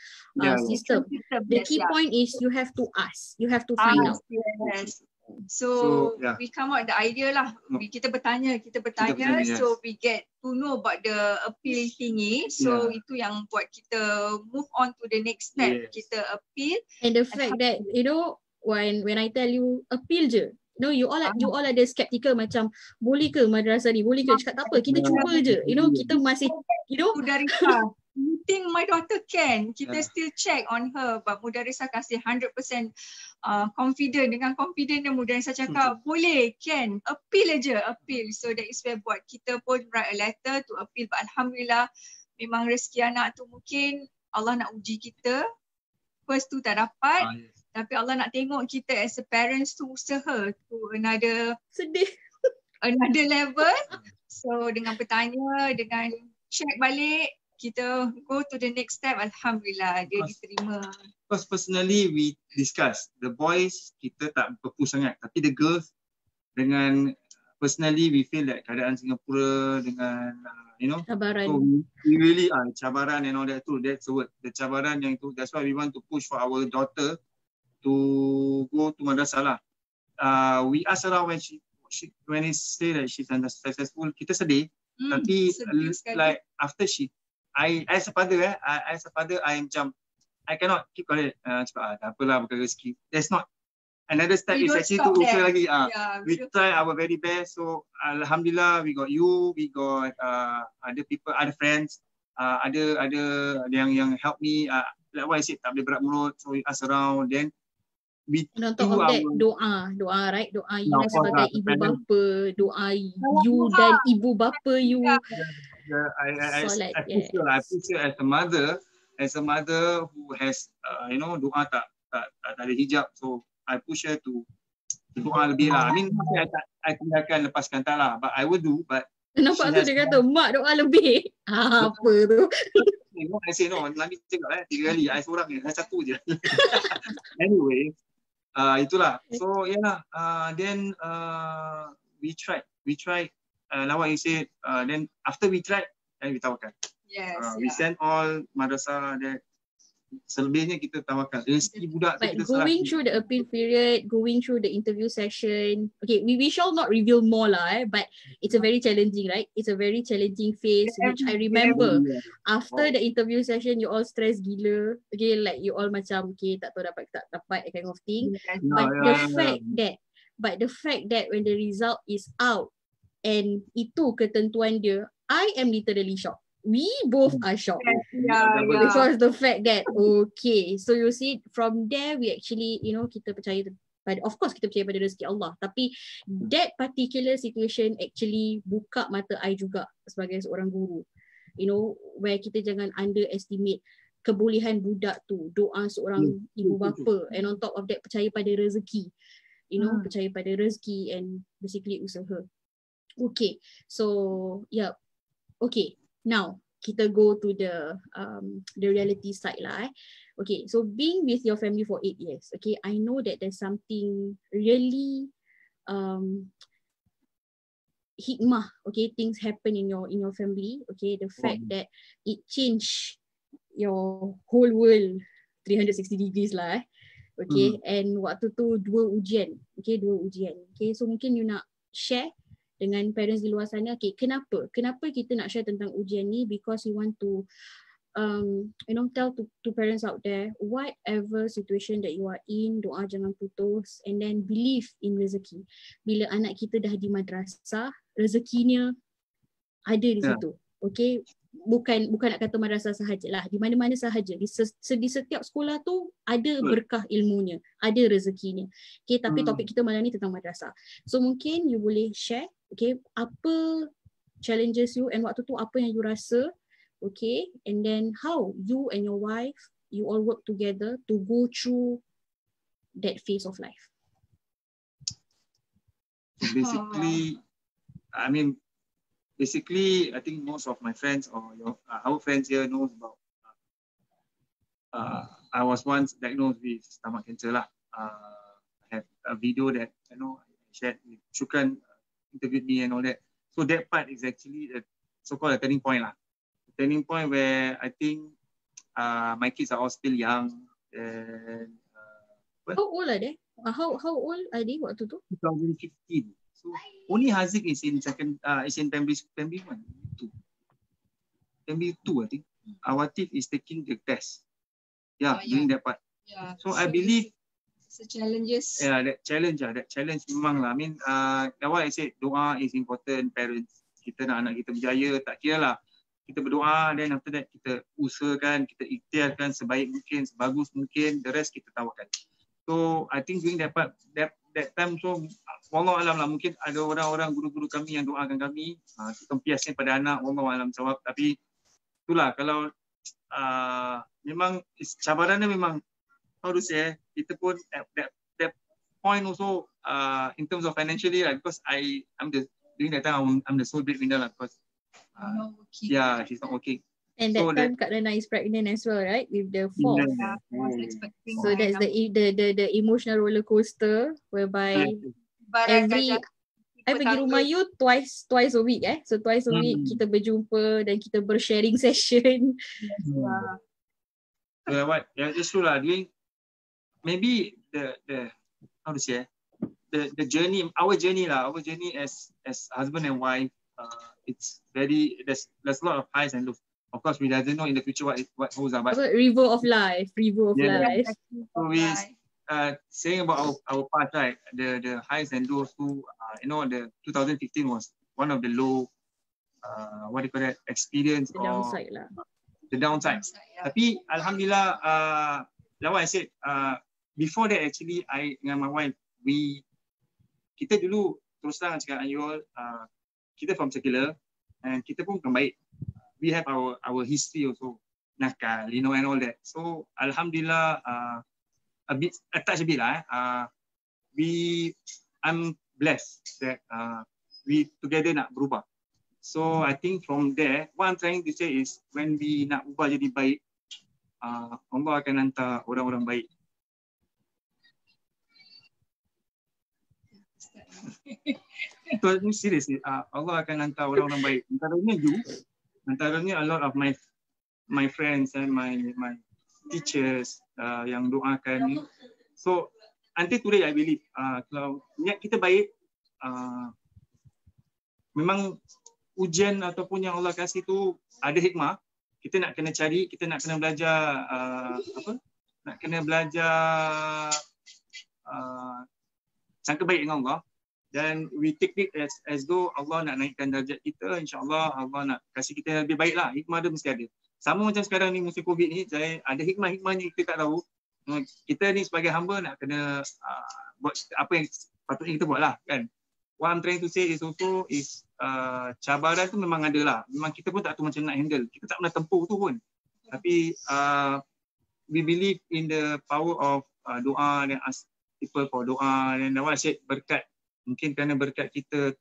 system. The key point is you have to ask, you have to find out. Yes. So we come out the idea lah. Kita bertanya. So we get to know about the appeal thingy. So itu yang buat kita move on to the next step. Kita appeal. And the fact that when I tell you appeal je, you all ada skeptical macam boleh ke madrasah ni, boleh ke, cakap tak apa, kita cuba je, kita masih Mudarrisah, you think my daughter can, kita still check on her, but Mudarrisah kasih 100% confident, dengan confident dan Mudarrisah cakap boleh, can, appeal je, appeal. So that is where buat kita pun write a letter to appeal. But Alhamdulillah, memang rezeki anak tu mungkin Allah nak uji kita, first tu tak dapat, tapi Allah nak tengok kita as a parents tu usaha to another level. So dengan bertanya, dengan check balik, kita go to the next step. Alhamdulillah, dia diterima. Because personally we discuss, the boys kita tak berpush sangat, tapi the girls, dengan personally we feel that keadaan Singapura dengan cabaran. So we really cabaran and all that too, that's the word, the cabaran yang tu. That's why we want to push for our daughter to go to madrasah lah. We ask her when when he say that she's successful, kita sedih. Tapi like after I as a father I macam I cannot keep quiet. Cakap tak apalah, bukan rezeki. There's not another step is actually to usaha lagi. We try our very best. So Alhamdulillah, we got you, we got other people, other friends, ada yang help me. Like what I said, tak boleh berat mulut. So we ask around, then we on top of that, doa, right? Doa you sebagai ibu bapa, doa you dan ibu bapa you. I push her as a mother who has doa tak ada hijab. So I push her to doa lebih lah. I mean, I tidak akan lepaskan tak lah, but I will do. But nampak tu dia kata mak doa lebih. Apa tu? I say no, Nabi cakap 3 kali, I seorang je, satu je. Anyway, itulah. So then we tried like what you said, then after we tried, then we tawakal. We send all madrasah that selebihnya kita tawakal. Rezeki budak but kita going through the appeal period, going through the interview session, okay, we shall not reveal more lah, but it's a very challenging, right? It's a very challenging phase, which I remember after the interview session, you all stress gila, okay, like you all macam okay, tak tahu dapat tak dapat kind of thing. But the fact that when the result is out and itu ketentuan dia, I am literally shocked. We both are shocked because the fact that okay, so you see from there we actually kita percaya pada, of course kita percaya pada rezeki Allah, tapi that particular situation actually buka mata I juga sebagai seorang guru, where kita jangan underestimate kebolehan budak tu, doa seorang ibu bapa, and on top of that percaya pada rezeki, percaya pada rezeki and basically usaha. Okay, so yeah, okay, now kita go to the reality side lah. Okay, so being with your family for 8 years, okay, I know that there's something really hikmah, okay, things happen in your family, okay, the fact that it changed your whole world 360 degrees lah, okay, and waktu tu dua ujian, okay, so mungkin you nak share dengan parents di luar sana, okay, kenapa kita nak share tentang ujian ni, because we want to tell to parents out there, whatever situation that you are in, doa jangan putus, and then believe in rezeki. Bila anak kita dah di madrasah, rezekinya ada di situ. Okay, bukan nak kata madrasah sahajalah, di mana-mana sahaja, di setiap sekolah tu ada berkah ilmunya, ada rezekinya. Okay, tapi topik kita malam ni tentang madrasah. So mungkin you boleh share, okay, apa challenges you and waktu tu apa yang you rasa, okay, and then how you and your wife, you all work together to go through that phase of life. Basically, I think most of my friends or our friends here knows about. I was once diagnosed with stomach cancer lah. I have a video that I shared with Shukran, interviewed me and all that. So that part is actually a so-called a turning point lah. Turning point where I think my kids are all still young. And how old are they? How old are they waktu tu? 2015. So only Haziq is in primary 1, 2. Primary 2 I think. Awatif is taking the test. Doing that part. Yeah. So I believe it's a challenges. Yeah, that challenge memang lah. I mean, that's why I said doa is important. Parents, kita nak anak kita berjaya, tak kira lah. Kita berdoa, then after that kita usahakan, kita ikhtiarkan sebaik mungkin, sebagus mungkin, the rest kita tawakal. So I think during that part, that time, so wallahu alam lah, mungkin ada orang-orang guru-guru kami yang doakan kami, kita biasanya pada anak, wallahu alam jawab. Tapi itulah, kalau memang cabarannya memang, how to say, kita pun at that point also in terms of financially lah, because during that time I'm the sole breadwinner lah, because she's not working. And that time Kak Lana is pregnant as well, right? With the fourth. So that's the emotional roller coaster whereby every pergi rumah you twice a week, so twice a week kita berjumpa dan kita bersharing session. So what? Just true lah. Doing maybe the how to say, the journey, our journey as husband and wife. It's very there's a lot of highs and lows. Of course, we doesn't know in the future what holds up. But river of life. So we saying about our past, right? The highs and lows. Too, the 2015 was one of the low. What do you call that? Experience the downside lah. The downside. Tapi alhamdulillah, like what I said, before that actually, I dengan my wife, kita dulu terus terang cakap you all, kita from secular and kita pun bukan baik. We have our history also, nakal, and all that. So alhamdulillah, touch a bit lah. I'm blessed that we together nak berubah. So I think from there, what I'm trying to say is when we nak ubah jadi baik, Allah akan hantar orang-orang baik. So seriously, Allah akan hantar orang-orang baik. Antaranya a lot of my friends and my teachers yang doakan. So until today I believe kalau niat kita baik, memang ujian ataupun yang Allah kasih tu ada hikmah. Kita nak kena cari, kita nak kena belajar nak kena belajar sangka baik dengan Allah. Dan we take it as though Allah nak naikkan darjat kita, insyaAllah Allah nak kasih kita yang lebih baik lah. Hikmah dia mesti ada. Sama macam sekarang ni musim COVID ni, ada hikmah-hikmahnya kita tak tahu. Kita ni sebagai hamba nak kena buat apa yang patutnya kita buat lah kan. What I'm trying to say is also cabaran tu memang ada lah. Memang kita pun tak tahu macam nak handle. Kita tak pernah tempuh tu pun. Tapi we believe in the power of doa, dan ask people for doa, dan what I said, berkat. Mungkin kerana berkat kita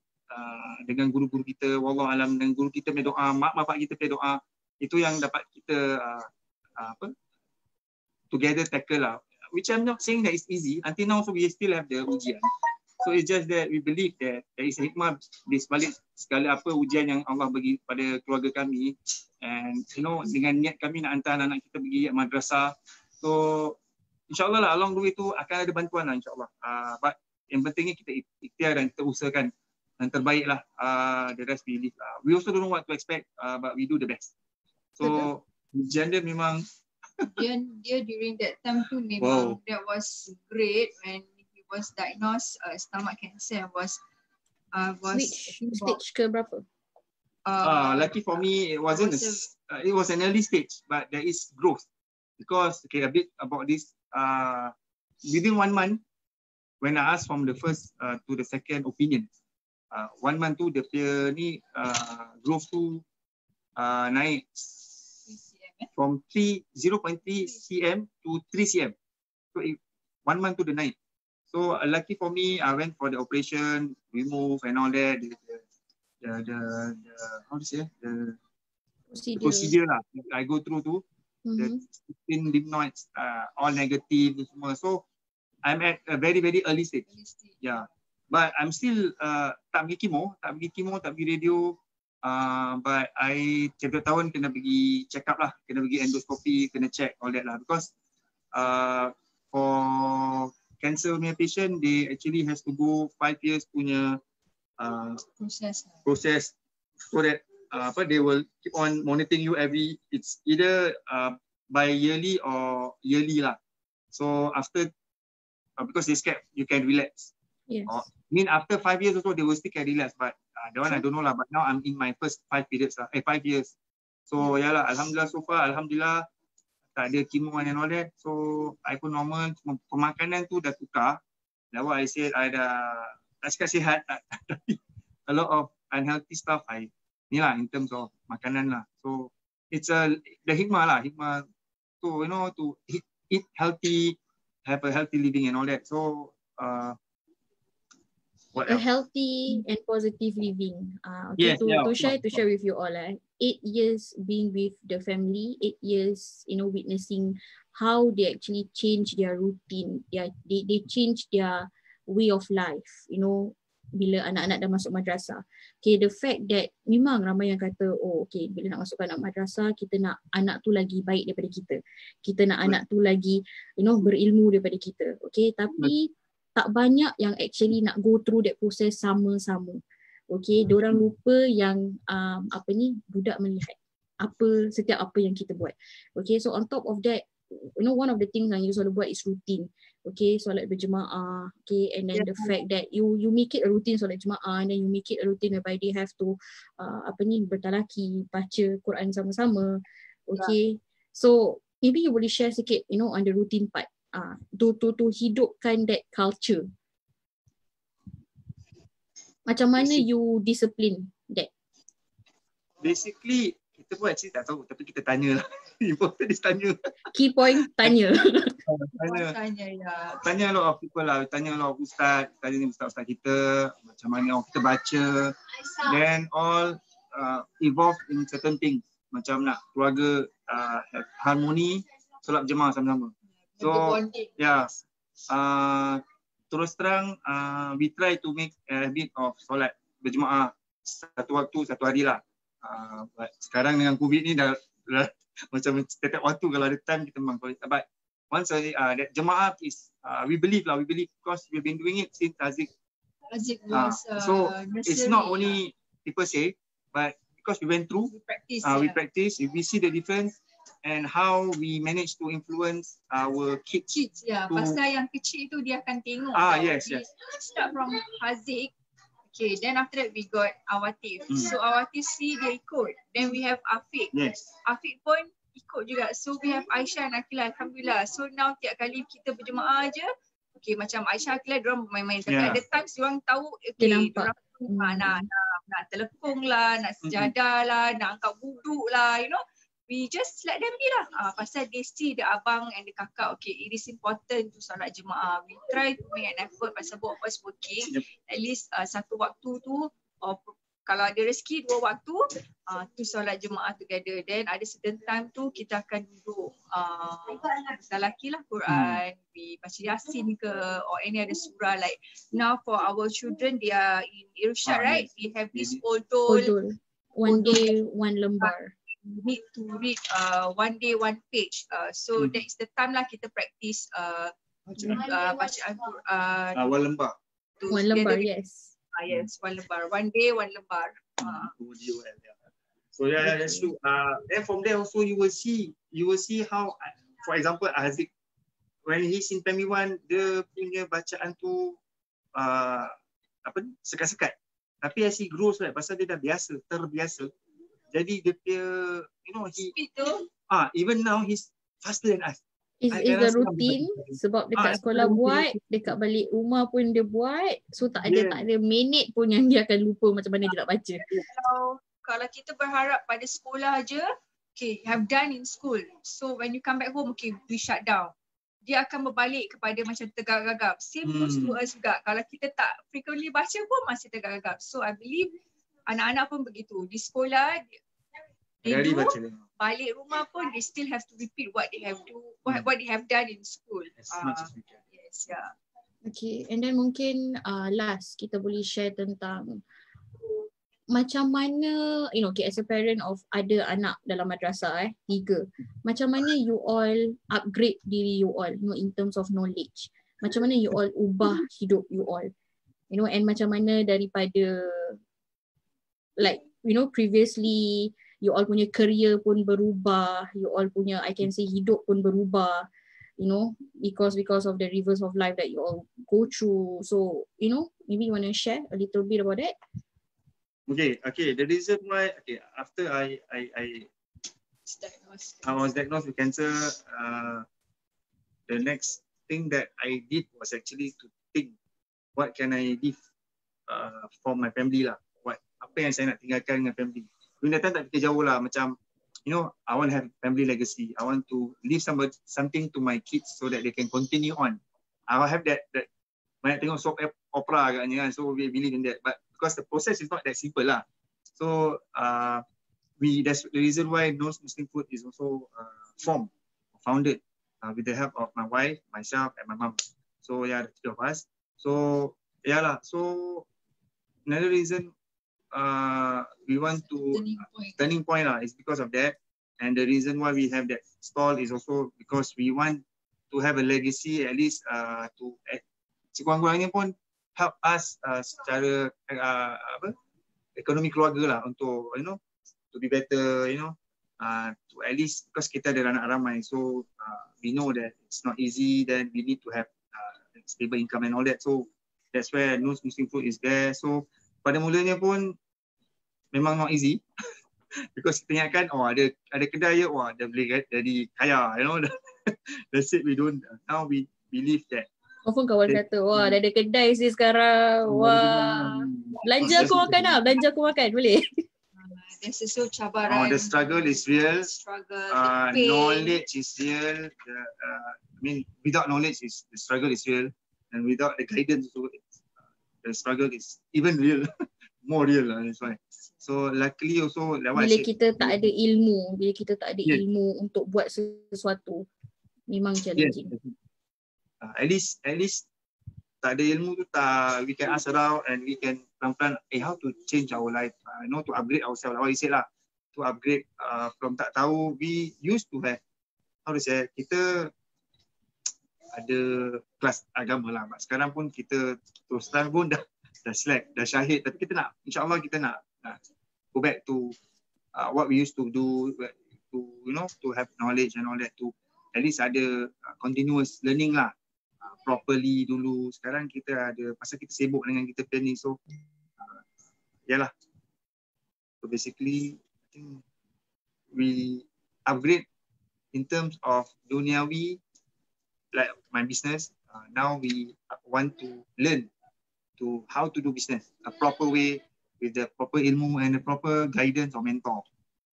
dengan guru-guru kita, wallahu alam, dengan guru kita punya doa, mak bapak kita punya doa, itu yang dapat kita together tackle lah. Which I'm not saying that it's easy. Until now, so we still have the ujian. So it's just that we believe that there is a hikmah di sebalik segala apa ujian yang Allah bagi pada keluarga kami. And you know, dengan niat kami nak hantar anak-anak kita pergi madrasah. So insyaAllah lah along the way tu akan ada bantuan lah insyaAllah. But yang pentingnya kita ikhtiar dan kita usahakan yang terbaik lah. The rest we live. We also don't know what to expect, but we do the best. So ujian dia memang dia during that time tu memang that was great when he was diagnosed stomach cancer. Was which stage ke berapa? Lucky for me, it wasn't. It was an early stage, but there is growth because a bit about this. Within 1 month, when I asked from the first to the second opinion, 1 month tu dia punya ni growth tu naik from 0.3 cm to 3 cm. So 1 month to the night. So lucky for me, I went for the operation, remove and all that. The how to say the procedure lah. I go through tu. The 16 lymph nodes all negative semua. So I'm at a very early stage. Yeah. But I'm still tak pergi chemo, tak pergi radio. But I setiap tahun kena pergi check up lah, kena pergi endoscopy, kena check all that lah, because for cancer punya patient, they actually has to go 5 years punya process so that they will keep on monitoring you it's either by yearly or yearly lah. So after because they scared you can relapse. Yes. After 5 years or so they will still can relapse, but that one I don't know lah. But now I'm in my first 5 periods lah, 5 years. So ya lah, alhamdulillah so far, alhamdulillah tak ada chemo and all that. So I pun normal, pemakanan tu dah tukar. Like what I said, I dah tak cakap sihat, tapi a lot of unhealthy stuff ni lah in terms of makanan lah. So it's the hikmah lah, hikmah to to eat healthy, have a healthy living and all that. So a healthy and positive living. Okay, yes, to share with you all. 8 years being with the family, 8 years, witnessing how they actually change their routine. They change their way of life. Bila anak-anak dah masuk madrasah. Okay, the fact that memang ramai yang kata, okay, bila nak masukkan anak madrasah, kita nak anak tu lagi baik daripada kita. Kita nak anak tu lagi, berilmu daripada kita. Okay, tapi tak banyak yang actually nak go through that process sama-sama. Okay, diorang lupa yang budak melihat setiap apa yang kita buat. Okay, so on top of that, one of the things yang you selalu buat is routine. Okay, solat berjemaah. Okay, and then the fact that you make it a routine solat jemaah, and then you make it a routine whereby they have to bertalaki, baca Quran sama-sama. Okay, so maybe you boleh share sikit, on the routine part. To hidupkan that culture. Macam mana you discipline that? Basically, kita pun actually tak tahu, tapi kita tanya lah. Important is tanya. Key point, tanya. Tanya a lot of people lah. Tanya a lot of ustaz. Tanya ustaz-ustaz kita. Macam mana kita baca. Then all evolve in certain things. Macam nak keluarga have harmony, solat berjemaah sama-sama. So, terus terang, we try to make a bit of solat berjemaah satu waktu, satu hari lah. But sekarang dengan COVID ni dah macam setiap waktu kalau ada time kita memang solat. But once that jemaah is, we believe because we've been doing it since Haziq was so it's not only people say, but because we went through, we practice, we see the difference. And how we manage to influence our kids. Pasal yang kecil tu dia akan tengok. Yes. Start from Haziq. Okay, then after that we got Awatif. So Awatif see dia ikut. Then we have Afiq. Yes. Afiq pun ikut juga. So we have Aisyah and Aqilah, alhamdulillah. So now tiap kali kita berjemaah je, okay, macam Aisyah, Aqilah, diorang main-main. Tapi ada times diorang tahu, okay, diorang nak telekung lah, nak sejadah lah, nak angkat wuduk lah, we just let them be lah. Pasal they see the abang and the kakak, okay, it is important to solat jemaah. We try to make an effort pasal both of us working. At least satu waktu tu, or kalau ada rezeki 2 waktu, to solat jemaah together. Then ada certain time tu kita akan duduk lelaki lah Quran, we baca Yasin ke or any other surah. Like now for our children, they are in Irshad, right? We have this Oldol. One day, one lembar. Need to read one day, one page. So that is the time lah kita practice bacaan Quran. One lembar. One lembar, yes. Yes, one lembar. One day, one lembar. So yeah, that's true. Then from there also you will see how, for example, Aziz, when he's in primary 1, dia punya bacaan tu sekat-sekat. Tapi as he grows, right, pasal dia dah terbiasa. Jadi dia punya, you know, even now he's faster than us. Is the routine sebab dekat sekolah buat, dekat balik rumah pun dia buat. So tak ada minit pun yang dia akan lupa macam mana dia nak baca. Kalau kita berharap pada sekolah aja, okay, have done in school. So when you come back home, okay, we shut down. Dia akan berbalik kepada macam tegak-gagap. Same goes to us juga. Kalau kita tak frequently baca pun masih tegak-gagap. So I believe anak-anak pun begitu. Di sekolah, they do, balik rumah pun they still have to repeat what they have done in school. Yes, yeah. Okay, and then mungkin last kita boleh share tentang macam mana, you know, okay, as a parent of ada anak dalam madrasah 3, macam mana you all upgrade diri you all, you know, in terms of knowledge. Macam mana you all ubah hidup you all, you know, and macam mana daripada like, you know, previously you all punya career pun berubah, you all punya, I can say, hidup pun berubah, you know, because of the rivers of life that you all go through. So, you know, maybe you want to share a little bit about that? Okay. The reason why, after I was diagnosed with cancer, the next thing that I did was actually to think, what can I leave for my family lah? Apa yang saya nak tinggalkan dengan family? During that time tak fikir jauh lah, macam, you know, I want to have family legacy. I want to leave something to my kids so that they can continue on. I will have that banyak tengok soap opera agaknya kan, so we believe in that. But because the process is not that simple lah. So that's the reason why Nur's Muslim Food is also founded with the help of my wife, myself and my mom. So yeah, the 3 of us. So yeah lah. So another reason we want to turning point lah is because of that, and the reason why we have that stall is also because we want to have a legacy, at least to sekurang-kurangnya pun help us secara ekonomi keluarga lah, untuk, you know, to be better, you know, to at least, because kita ada anak ramai, so we know that it's not easy, then we need to have stable income and all that. So that's where Nur's Muslim Food is there. So pada mulanya pun memang not easy because kita ingatkan, ada kedai dah boleh jadi kaya, you know. That's it, we don't. Now we believe that. Often kawan kata, dah ada kedai sih sekarang. Belanja aku makan lah, boleh? There's also cabaran. The struggle is real. Knowledge is real. I mean, without knowledge, the struggle is real, and without the guidance, the struggle is even real, more real lah. That's why. So luckily also, bila kita tak ada ilmu, untuk buat sesuatu, memang challenging. Yes. At least tak ada ilmu tu, we can ask around and we can pelan-pelan how to change our life, you know, to upgrade ourselves. Like what you said lah, to upgrade from tak tahu, we used to have, how to say, kita ada kelas agama lah, sekarang pun kita terus terang pun dah slack, dah syahid, tapi kita nak, insyaAllah kita nak go back to what we used to do, to, you know, to have knowledge and all that, to at least ada continuous learning lah, properly dulu. Sekarang kita ada, pasal kita sibuk dengan kita planning, so yalah. So basically, I think we upgrade in terms of duniawi, like my business. Now we want to learn to how to do business a proper way, with the proper ilmu and the proper guidance or mentor.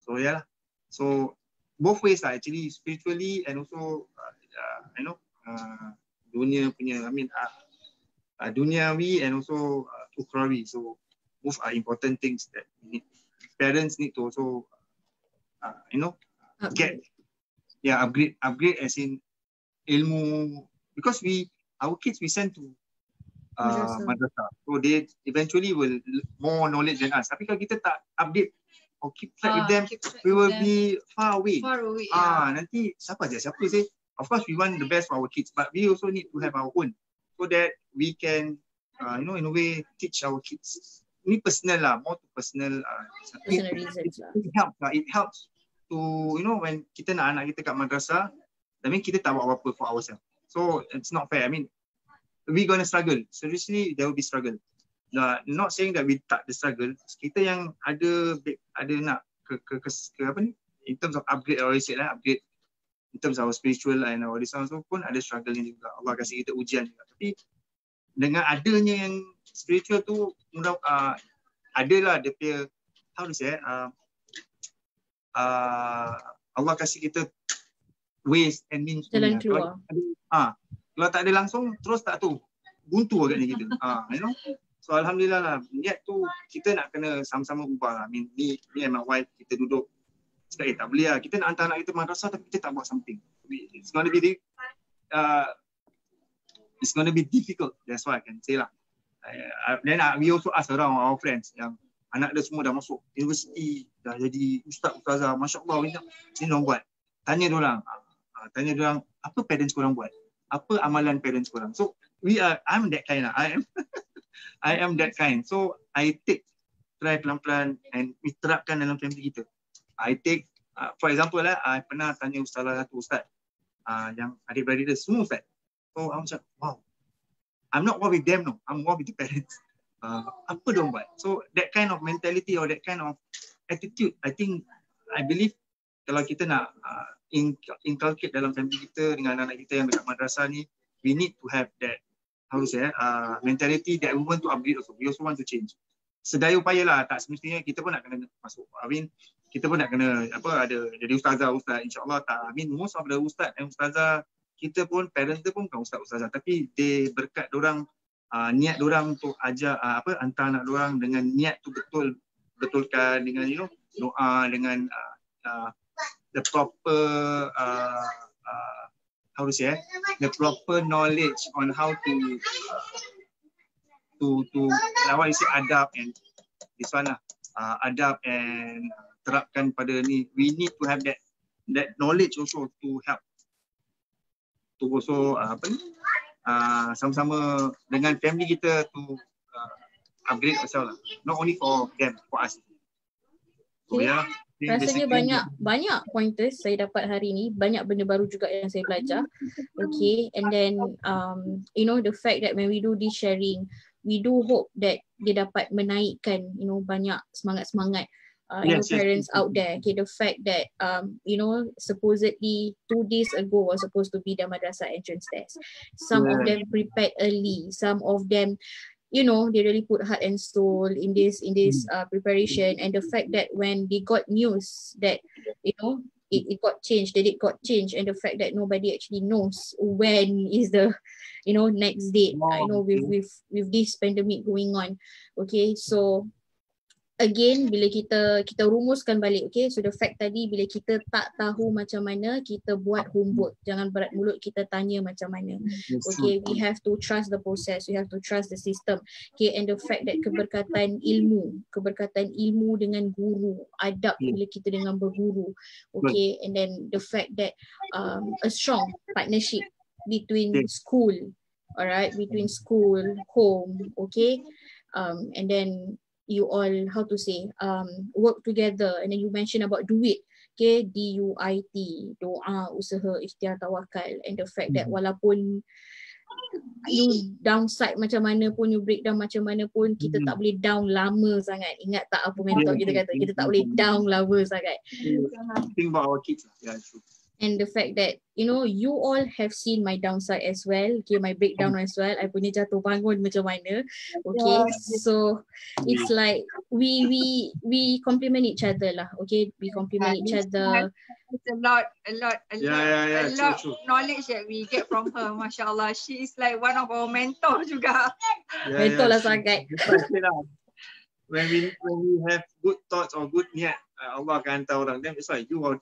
So yeah, so both ways lah actually, spiritually and also dunia punya, duniawi and also ukhrawi. So both are important things that parents need to also get upgrade as in ilmu, because our kids we send to madrasah, so they eventually will more knowledge than us. Tapi kalau kita tak update or keep track with them, we will be far away. Nanti siapa sih? Of course we want the best for our kids, but we also need to have our own, so that we can in a way teach our kids. Ini personal lah, more to personal reasons lah. It helps to when kita nak anak kita kat madrasah, I mean kita tak buat apa-apa for ourselves, so it's not fair. I mean we're gonna struggle. Seriously, there will be struggle. Not saying that we tak the struggle. Kita yang ada nak ke apa ni? In terms of upgrade, I already said lah, upgrade in terms of our spiritual and our this one, so pun ada struggle ni juga. Allah kasih kita ujian juga. Tapi dengan adanya yang spiritual tu, adalah dia punya, how to say, Allah kasih kita ways and means. Jalan keluar. Kalau tak ada langsung, terus tak tu. Buntu agaknya kita. So Alhamdulillah lah. Niat tu kita nak kena sama-sama ubah lah. Me and my wife, kita duduk. Cakap, tak boleh lah. Kita nak hantar anak kita madrasah tapi kita tak buat something. It's going to be difficult. That's what I can say lah. Then we also ask around our friends yang anak dia semua dah masuk universiti, dah jadi ustazah. Masya Allah, ini orang buat. Tanya diorang, apa parents korang buat? Apa amalan parents korang? So I'm that kind lah. I am that kind. So I try pelan-pelan and we terapkan dalam family kita. I take for example lah, I pernah tanya satu ustaz yang adik-beradik dia semua ustaz. So I'm macam, wow, I'm not more with them, no, I'm more with the parents. Apa diorang buat? So that kind of mentality or that kind of attitude, I believe kalau kita nak inculcate dalam family kita dengan anak kita yang dekat madrasah ni, we need to have that, how to say, mentality that we want to upgrade also. We also want to change. Sedaya upaya lah, tak semestinya kita pun nak kena masuk. I mean, kita pun nak kena ada jadi ustaz, insyaAllah tak. I mean, most of the ustaz and ustazah kita pun, parents dia pun bukan ustazah, tapi they berkat dorang, niat dorang untuk ajar hantar anak dorang dengan niat tu betulkan dengan doa, dengan the proper how to say, the proper knowledge on how to what you say, adapt and this one lah, adapt and terapkan pada ni. We need to have that knowledge also to help to also sama-sama dengan family kita to upgrade ourselves lah. Not only for them, for us. So yeah, rasanya banyak pointers saya dapat hari ni, banyak benda baru juga yang saya belajar. Okay, and then the fact that when we do this sharing, we do hope that dia dapat menaikkan banyak semangat parents out there. Okay, the fact that supposedly 2 days ago was supposed to be the madrasah entrance test. Some of them prepared early, some of them they really put heart and soul in this preparation, and the fact that when they got news that it got changed, and the fact that nobody actually knows when is the next date. With this pandemic going on. Okay, so again, bila kita rumuskan balik, okay, so the fact tadi, bila kita tak tahu macam mana, kita buat homework, jangan berat mulut, kita tanya macam mana. Okay, we have to trust the process, we have to trust the system. Okay, and the fact that keberkatan ilmu dengan guru, adab bila kita dengan berguru. Okay, and then the fact that a strong partnership between school, alright, between school, home, okay, and then you all, how to say, work together. And then you mention about duit, okay, DUIT, doa, usaha, ikhtiar, tawakal, and the fact that walaupun you downside macam mana pun, you breakdown macam mana pun, kita tak boleh down lama sangat. Ingat tak apa mentor kita kata, kita tak boleh down lama sangat. Think about our kids. Yeah, true. And the fact that, you know, you all have seen my downside as well. Okay, my breakdown as well. I punya jatuh bangun macam mana. Okay, so it's like we complement each other lah. Okay, we complement each other. It's a lot True. knowledge that we get from her. MashaAllah, she is like one of our mentor juga. Mentor lah sangat. When we have good thoughts or good niat, Allah akan hantar orang. Then that's why you are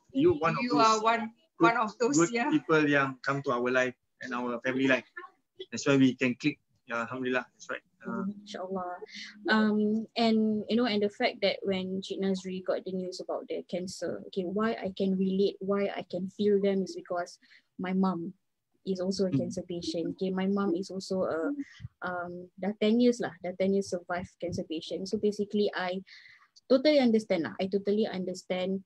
one of those good people yang come to our life and our family life. That's why we can click. Yeah, Alhamdulillah. That's right. InsyaAllah. And you know, and the fact that when Cik Nazri got the news about the cancer, okay, why I can relate, why I can feel them is because my mom is also a cancer patient. Okay, my mom is also dah 10 years survived cancer patient. So basically I totally understand lah. I totally understand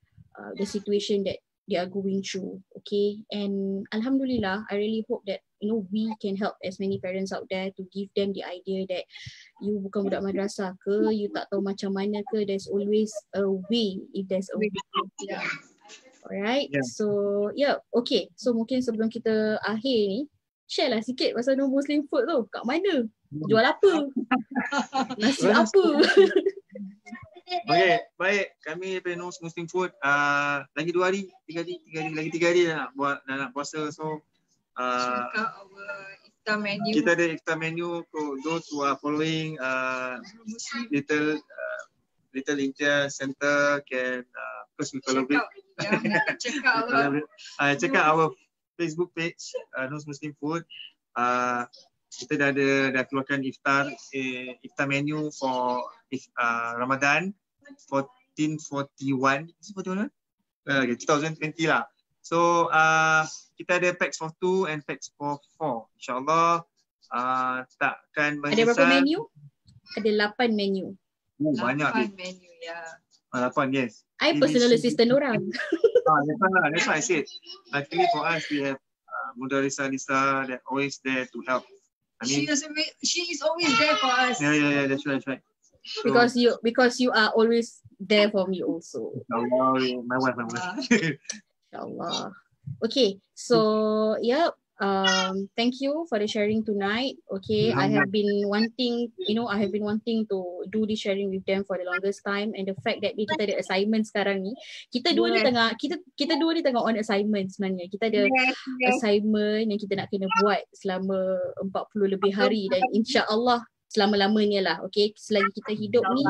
the situation that they are going through. Okay, and Alhamdulillah, I really hope that, you know, we can help as many parents out there to give them the idea that you bukan budak madrasah ke, you tak tahu macam mana ke, there's always a way if there's a way. Yeah. Alright, so okay. So mungkin sebelum kita akhir ni, share lah sikit pasal no Muslim food tu. Kat mana? Jual apa? Nasi apa? Okay, baik. Kami dari Nus Muslim Food lagi 2 hari, 3 hari dah nak puasa. So kita ada iftar menu for those who are following Little India Center can first we collaborate. Check out our Facebook page, Nus Muslim Food. Kita dah keluarkan iftar menu for Ramadan 1441. 2020 lah. So kita ada packs for 2 and packs for 4. InsyaAllah takkan menyesal. Ada berapa menu? Ada 8 menu. Banyak. 8 menu, ya. 8, yes. I personal assistant orang. That's why I said. Luckily for us, we have Mudarisa Lisa that always there to help. I mean, she is always there for us. Yeah, that's right. So, because you are always there for me also. Allah, my wife. InsyaAllah. Okay, so thank you for the sharing tonight. Okay, I have been wanting to do this sharing with them for the longest time, and the fact that kita ada assignment sekarang ni, kita dua ni tengah on assignment sebenarnya. Kita ada assignment yang kita nak kena buat selama 40 lebih hari, dan insya-Allah selama-lamanya lah. Okay, selagi kita hidup ni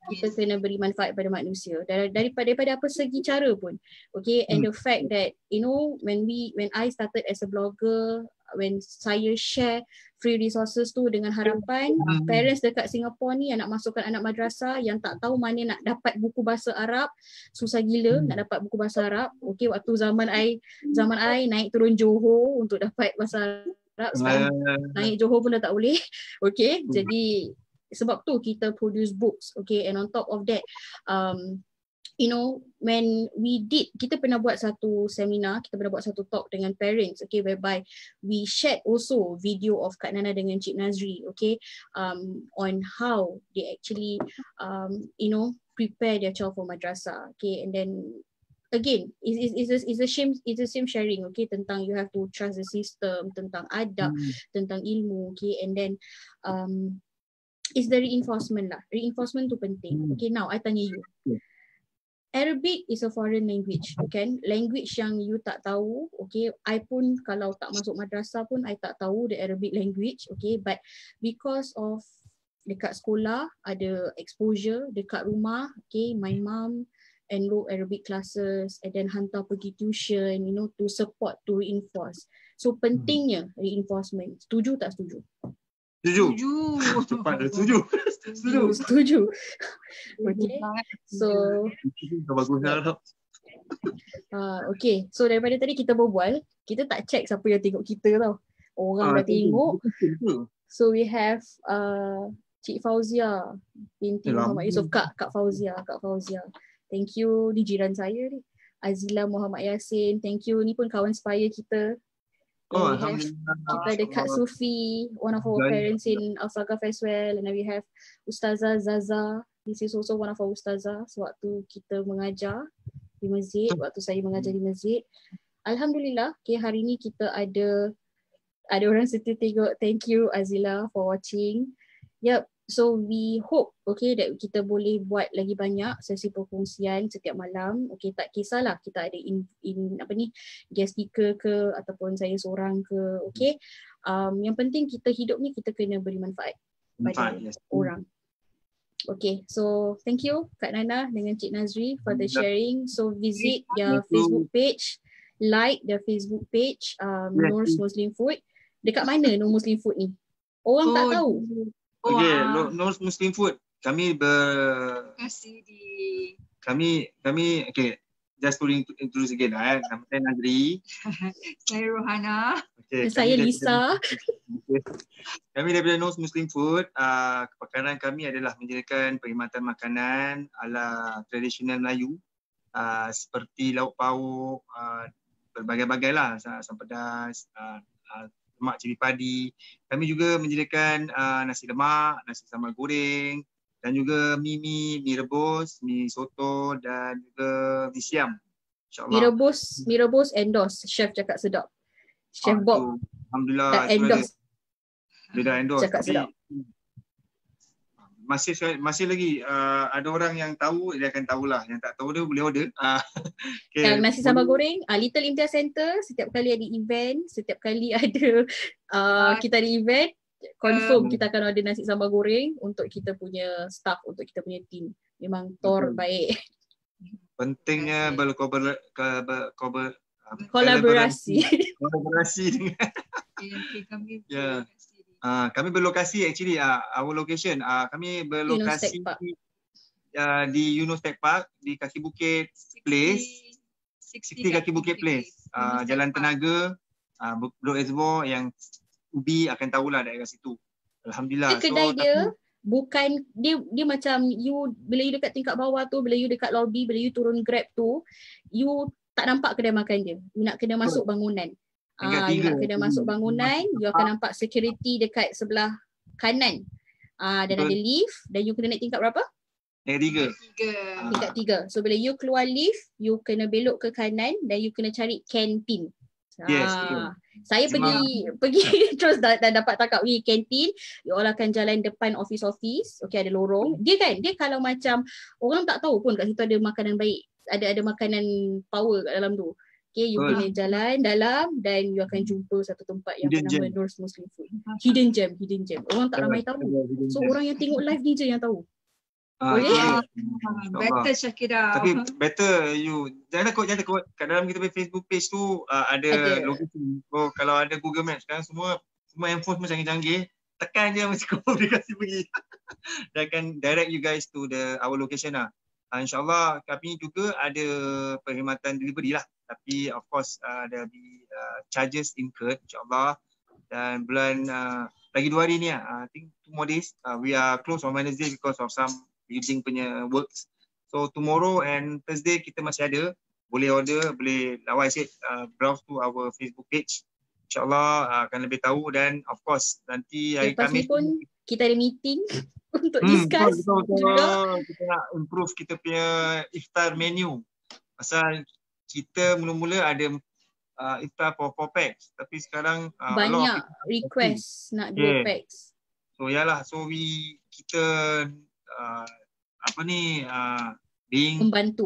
kita kena beri manfaat pada manusia daripada apa segi cara pun. Okay, and the fact that, you know, when I started as a blogger, when saya share free resources tu dengan harapan parents dekat Singapore ni yang nak masukkan anak madrasah, yang tak tahu mana nak dapat buku bahasa Arab, susah gila nak dapat buku bahasa Arab. Okay, waktu zaman I naik turun Johor untuk dapat bahasa Arab, sekarang naik Johor pun dah tak boleh. Okay, jadi sebab tu kita produce books. Okay, and on top of that, you know, when kita pernah buat satu seminar, kita pernah buat satu talk dengan parents, okay, whereby we shared also video of Kak Nana dengan Cik Nazri, okay, on how they actually you know, prepare their child for madrasah. Okay, and then again, it's the same sharing, okay, tentang you have to trust the system, tentang adab, tentang ilmu, okay, and then it's the reinforcement lah. Reinforcement tu penting. Okay, now I tanya you. Arabic is a foreign language, kan? Language yang you tak tahu, okay? I pun kalau tak masuk madrasah pun I tak tahu the Arabic language, okay? But because of dekat sekolah ada exposure, dekat rumah, okay, my mom enroll Arabic classes and then hantar pergi tuition, you know, to support, to reinforce. So pentingnya reinforcement. Setuju tak setuju? Setuju. Okay. So okay. So daripada tadi kita berbual, kita tak check siapa yang tengok kita tau. Orang dah tengok. So we have Cik Fauzia binti Muhammad Yusof, Kak Fauzia. Thank you, di jiran saya ni. Azila Muhammad Yasin, thank you. Ni pun kawan sepaya kita. Kita ada Kak Sufi, one of our parents in Al-Sagaf as well, and then we have Ustazah Zaza. This is also one of our ustazah sewaktu kita mengajar di masjid, waktu saya mengajar di masjid. Alhamdulillah, okay, hari ni kita ada orang setia tengok. Thank you Azila for watching. Yep, so we hope okay that kita boleh buat lagi banyak sesi perkongsian setiap malam. Okay, tak kisahlah kita ada guest speaker ke ataupun saya seorang ke, okay. Yang penting kita hidup ni kita kena beri manfaat pada orang. Okay, so thank you Kak Nana dengan Cik Nazri for the sharing. So visit their Facebook page, like their Facebook page, Nur's Muslim Food. Dekat mana Nur Muslim Food ni? Orang tak tahu. Okay, Nur's Muslim Food. Kami okay, just to introduce again. Nama saya Nazri. Saya Rohana. Okay, saya Lisa. Kami daripada Nur's Muslim Food. Kepakaran kami adalah menyediakan perkhidmatan makanan ala tradisional Melayu. Seperti lauk pauk, berbagai-bagai lah. Asam pedas, lemak cili padi. Kami juga menyediakan nasi lemak, nasi sambal goreng dan juga mie rebus, mie soto dan juga mie siam. InsyaAllah. Mie rebus endorse. Chef cakap sedap. Chef Bob. Alhamdulillah. Dah endorse. Dia dah endorse. Cakap sedap. Masih lagi ada orang yang tahu, dia akan tahulah. Yang tak tahu dia boleh order. Okay. Yang nasi sambal goreng, Little India Center, setiap kali ada event, setiap kali ada kita ada event, confirm kita akan order nasi sambal goreng untuk kita punya staff, untuk kita punya team. Memang baik. Pentingnya kolaborasi dengan kami berlokasi actually our location kami berlokasi di Eunos Tech Park di Kaki Bukit Place, 60 Kaki Bukit Place, Jalan Tenaga, Blok Reservoir. Yang ubi akan tahulah daerah situ. Alhamdulillah. Kedai dia bukan dia macam bila you dekat tingkat bawah tu, bila you dekat lobby, bila you turun Grab tu, you tak nampak kedai makan dia. You nak kena masuk bangunan. You nak kena masuk bangunan, you akan nampak security dekat sebelah kanan. Dan ada lift, dan you kena naik tingkat berapa? Tingkat 3. So bila you keluar lift, you kena belok ke kanan dan you kena cari kantin. Yes, saya pergi terus dah dapat tangkap kantin. You all akan jalan depan office. Okay, ada lorong. Dia kalau macam orang tak tahu pun kat situ ada makanan baik. Ada makanan power kat dalam tu. Okay, you kena jalan dalam dan you akan jumpa satu tempat yang bernama Nur's Muslim Food. Hidden gem. Orang tak ramai tahu. So orang yang tengok live ni je yang tahu. Boleh? Better Syakira. Tapi better you jangan takut. Kat dalam kita punya Facebook page tu ada location. So kalau ada Google Maps sekarang semua handphone semua canggih-canggih, tekan je mesti dia kasi pergi. Dia akan direct you guys to our location lah. InsyaAllah kami juga ada perkhidmatan delivery lah. Tapi of course there will be charges incurred insyaAllah. Dan bulan lagi 2 hari ni I think 2 more days we are closed on Wednesday because of some building punya works. So tomorrow and Thursday kita masih ada. Boleh order, boleh browse to our Facebook page. InsyaAllah akan lebih tahu. Dan of course nanti hari Khamis ni pun kita ada meeting untuk discuss juga. Kita nak improve kita punya iftar menu. Pasal kita mula-mula ada iftar for 4 packs. Tapi sekarang banyak request nak 2 packs. So yalah, so kita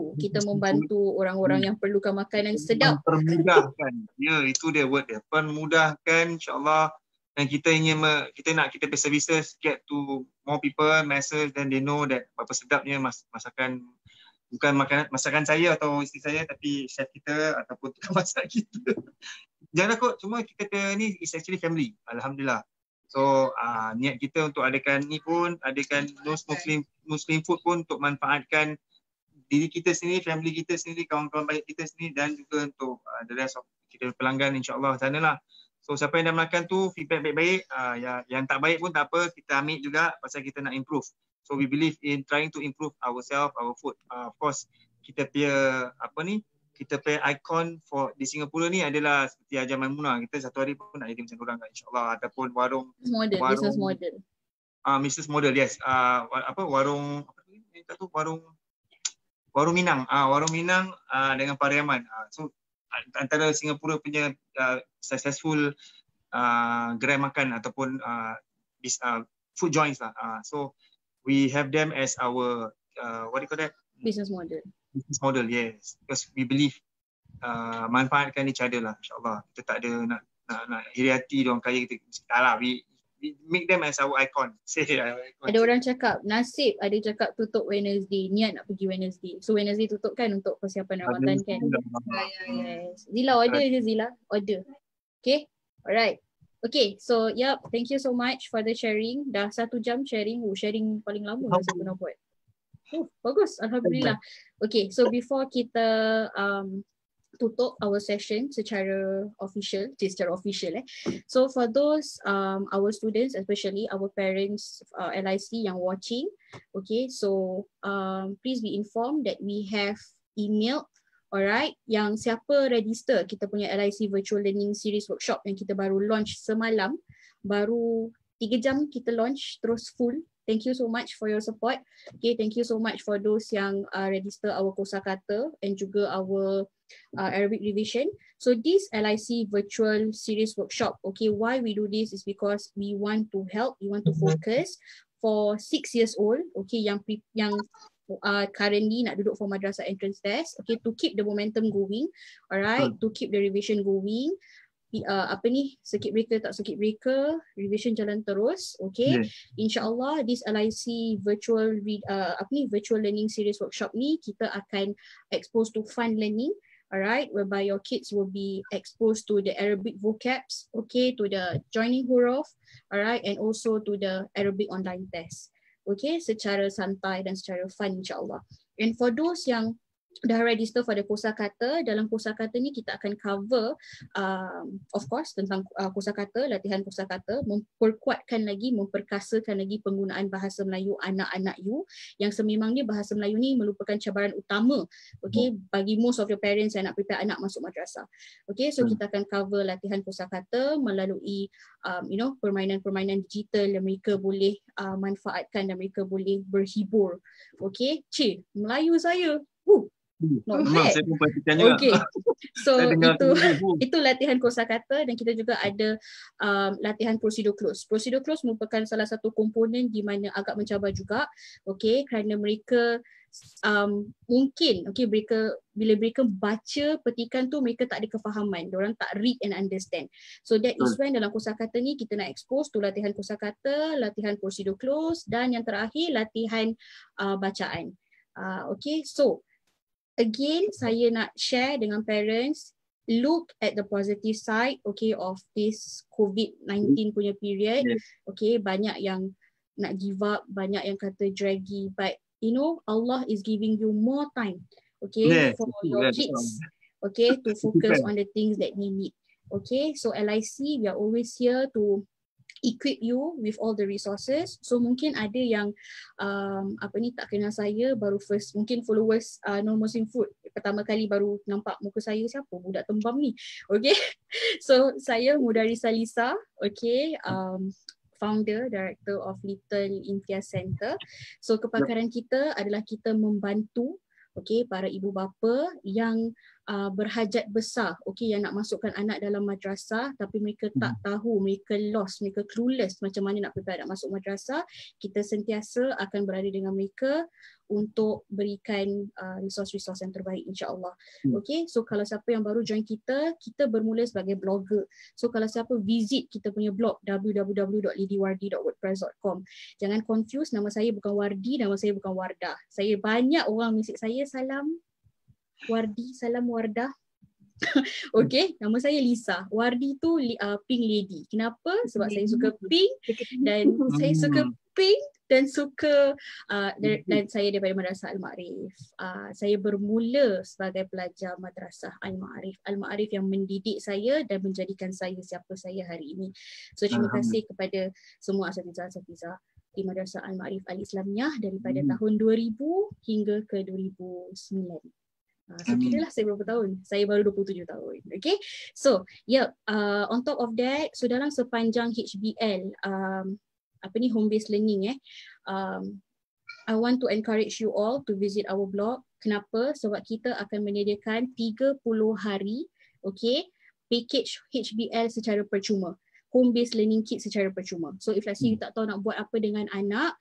kita membantu orang-orang yang perlukan makanan sedap. Permudahkan. Itu dia word dia. Permudahkan insya-Allah. Dan kita nak kita punya services get to more people, masses, then they know that berapa sedapnya masakan, bukan masakan saya atau isteri saya, tapi chef kita ataupun tukang masak kita. Jangan takut, semua kita ni is actually family. Alhamdulillah. So niat kita untuk adakan ni pun, adakan Nur's Muslim Food pun untuk manfaatkan diri kita sendiri, family kita sendiri, kawan-kawan baik kita sendiri, dan juga untuk the rest of kita pelanggan insya-Allah sanalah. So siapa yang dah makan tu feedback baik-baik, yang tak baik pun tak apa, kita ambil juga pasal kita nak improve. So we believe in trying to improve ourselves, our food. Of course kita punya icon for di Singapura ni adalah seperti Hajar Maimunah. Kita satu hari pun nak jadi macam orang insya-Allah, ataupun business model. Business model, yes. Warung Minang. Warung Minang dengan Pariaman. So antara Singapura punya successful gerai makan ataupun food joints lah. So we have them as our what do you call that? Business model. Business model, yes. Because we believe manfaatkan each other lah, insyaAllah. Kita tak ada nak iri hati diorang kaya kita. Alah, we make them as our icon. Ada orang cakap nasib, ada cakap tutup Wednesday, niat nak pergi Wednesday. So Wednesday tutup kan untuk persiapan Ramadan kan. Yes. Zila order je Zila, order. Okay, alright. Okay, so thank you so much for the sharing. Dah 1 jam sharing. Sharing paling lama saya pernah buat. Bagus, Alhamdulillah. Okay, so before kita tutup our session secara official. So for those our students, especially our parents LIC yang watching, okay, so please be informed that we have emailed, alright, yang siapa register kita punya LIC Virtual Learning Series Workshop yang kita baru launch semalam, baru 3 jam kita launch terus full. Thank you so much for your support. Okay, thank you so much for those yang register our kosakata and juga our Arabic revision. So this LIC virtual series workshop, okay, why we do this is because we want to help, we want to focus for 6 years old, okay, yang currently nak duduk for madrasah entrance test, okay, to keep the momentum going, alright, to keep the revision going. Circuit breaker tak circuit breaker, revision jalan terus, okay. InsyaAllah this LIC virtual virtual learning series workshop ni kita akan expose to fun learning, alright, whereby your kids will be exposed to the Arabic vocabs, okay, to the joining huruf, alright, and also to the Arabic online test, okay, secara santai dan secara fun insyaAllah. And for those yang dah register for the kosakata, dalam kosakata ni kita akan cover of course tentang kosakata, latihan kosakata, memperkuatkan lagi, memperkasakan lagi penggunaan bahasa Melayu anak-anak you yang sememangnya bahasa Melayu ni merupakan cabaran utama, okay, bagi most of your parents yang nak prepare anak masuk madrasah. Okay, so kita akan cover latihan kosakata melalui permainan-permainan digital yang mereka boleh manfaatkan dan mereka boleh berhibur. Okay, Melayu saya not bad. Okay, so itu latihan kosakata, dan kita juga ada latihan prosedur close. Prosedur close merupakan salah satu komponen di mana agak mencabar juga, okay, kerana mereka mungkin, okay, bila mereka baca petikan tu mereka tak ada kefahaman, diorang tak read and understand. So that is when dalam kosakata ni kita nak expose tu latihan kosakata, latihan prosedur close, dan yang terakhir latihan bacaan. Okay, so again, saya nak share dengan parents, look at the positive side, okay, of this COVID-19 punya period. Okay, banyak yang nak give up, banyak yang kata draggy, but Allah is giving you more time, okay, for your kids, okay, to focus on the things that they need. Okay, so LIC, we are always here to equip you with all the resources. So mungkin ada yang tak kenal saya, baru first, mungkin followers Non Muslim Food pertama kali baru nampak muka saya, siapa budak tembam ni, okay. So saya Mudarrisah Lisa, okay, founder, director of Little Imtiaz Center. So kepakaran kita adalah kita membantu, okay, para ibu bapa yang berhajat besar, okay, yang nak masukkan anak dalam madrasah tapi mereka tak tahu, mereka lost, mereka clueless macam mana nak prepare nak masuk madrasah. Kita sentiasa akan berada dengan mereka untuk berikan resource-resource yang terbaik insya-Allah. Okay, so kalau siapa yang baru join kita bermula sebagai blogger. So kalau siapa visit kita punya blog www.lidiwardi.wordpress.com, jangan confuse, nama saya bukan Wardi, nama saya bukan Wardah. Saya banyak orang message saya, salam Wardi, salam Wardah. Okay, nama saya Lisa. Wardi tu pink lady. Kenapa? Sebab saya suka pink dan saya suka pink dan suka dan saya daripada Madrasah Al-Ma'arif. Saya bermula sebagai pelajar Madrasah Al-Ma'arif. Al-Ma'arif yang mendidik saya dan menjadikan saya siapa saya hari ini. So terima kasih kepada semua asatizah-asatizah di Madrasah Al-Ma'arif Al-Islamiyah daripada tahun 2000 hingga ke 2009. So kiralah saya berapa tahun? Saya baru 27 tahun. Okay, so on top of that, so dalam sepanjang HBL home based learning I want to encourage you all to visit our blog. Kenapa? Sebab kita akan menyediakan 30 hari Okay, package HBL secara percuma, home based learning kit secara percuma. So if let's say you tak tahu nak buat apa dengan anak,